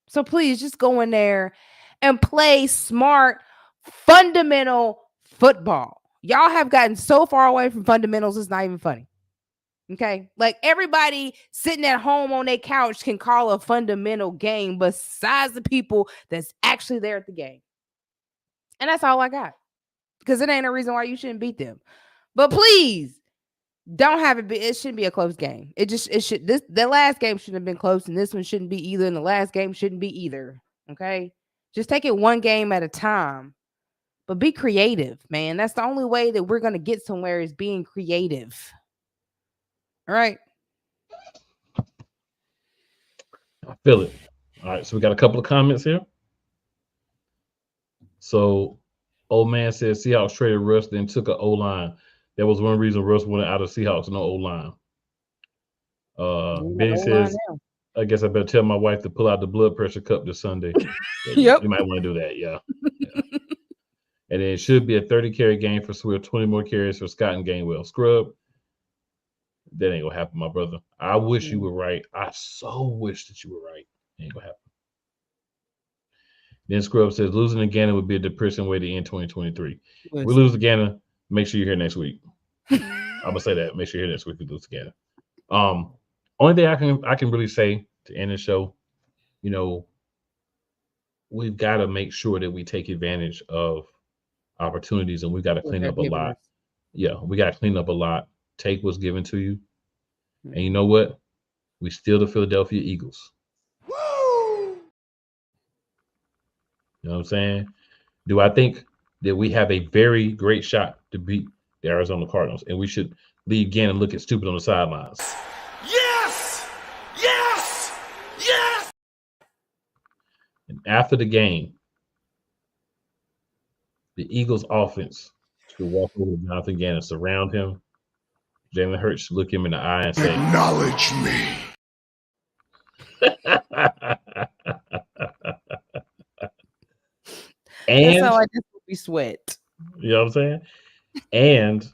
So please just go in there and play smart, fundamental football. Y'all have gotten so far away from fundamentals, it's not even funny. Okay, like everybody sitting at home on their couch can call a fundamental game besides the people that's actually there at the game. And that's all I got, because it ain't a reason why you shouldn't beat them. But please don't have it be. It shouldn't be a close game. The last game shouldn't have been close, and this one shouldn't be either. And the last game shouldn't be either. Okay, just take it one game at a time, but be creative, man. That's the only way that we're gonna get somewhere, is being creative. All right. I feel it. All right, so we got a couple of comments here. So, old man says Seahawks traded Russ, then took an O-line. That was one reason Russ went out of Seahawks, no O-line. Benny says, I guess I better tell my wife to pull out the blood pressure cup this Sunday. Yep. You might want to do that, yeah. And then it should be a 30-carry game for Swift, 20 more carries for Scott and Gainwell. Scrub, that ain't gonna happen, my brother. I wish you were right. I so wish that you were right. Ain't gonna happen. Then Scrub says losing to Gannon would be a depressing way to end 2023. We lose to Gannon, make sure you're here next week. I'm gonna say that. Make sure you're here next week. We lose to Gannon. Only thing I can really say to end the show, you know, we've got to make sure that we take advantage of opportunities, and we've got to clean up a lot. Yeah, we got to clean up a lot. Take what's given to you. And you know what? We still the Philadelphia Eagles. Woo! You know what I'm saying? Do I think that we have a very great shot to beat the Arizona Cardinals, and we should leave Gannon looking stupid on the sidelines? Yes! Yes! Yes! And after the game, the Eagles offense should walk over to Jonathan Gannon, surround him. Jalen Hurts should look him in the eye and say, acknowledge me. And that's how I just would be sweat. You know what I'm saying? And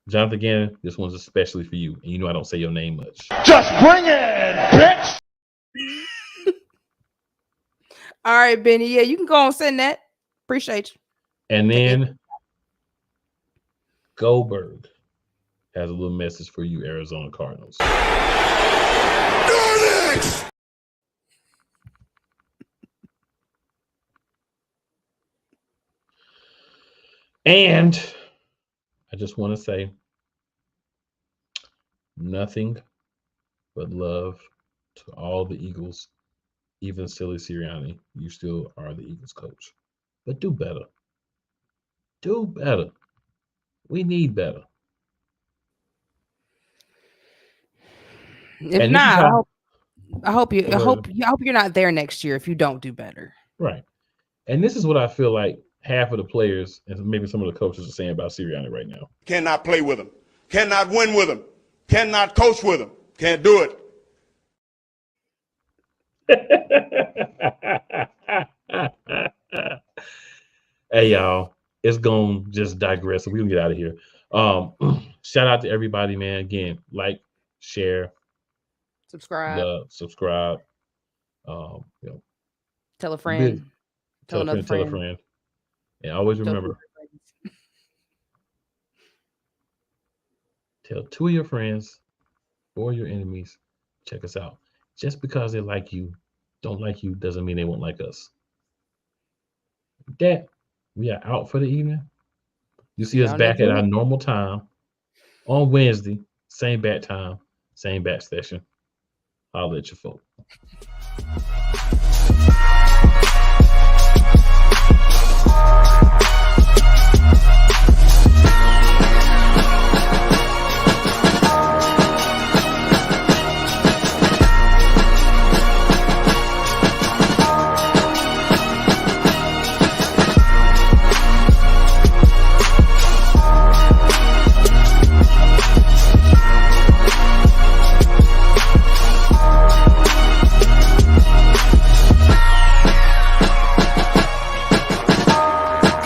Jonathan Gannon, this one's especially for you. And you know I don't say your name much. Just bring it, bitch. All right, Benny. Yeah, you can go on send that. Appreciate you. And then Goldberg has a little message for you, Arizona Cardinals. And I just want to say nothing but love to all the Eagles, even Silly Sirianni. You still are the Eagles coach. But do better. Do better. We need better. If not, I hope you're not there next year if you don't do better. Right. And this is what I feel like half of the players and maybe some of the coaches are saying about Sirianni right now. Cannot play with him. Cannot win with him. Cannot coach with him. Can't do it. Hey, y'all. It's going to just digress. So we can get out of here. Shout out to everybody, man. Again, like, share, subscribe. Tell a friend. Tell another friend. Tell a friend. And always remember, tell 2 of your friends or your enemies, check us out. Just because they like you, don't like you, doesn't mean they won't like us. That we are out for the evening. You see us back at our normal time on Wednesday, same bat time, same bat session. I'll let you folk. Peace.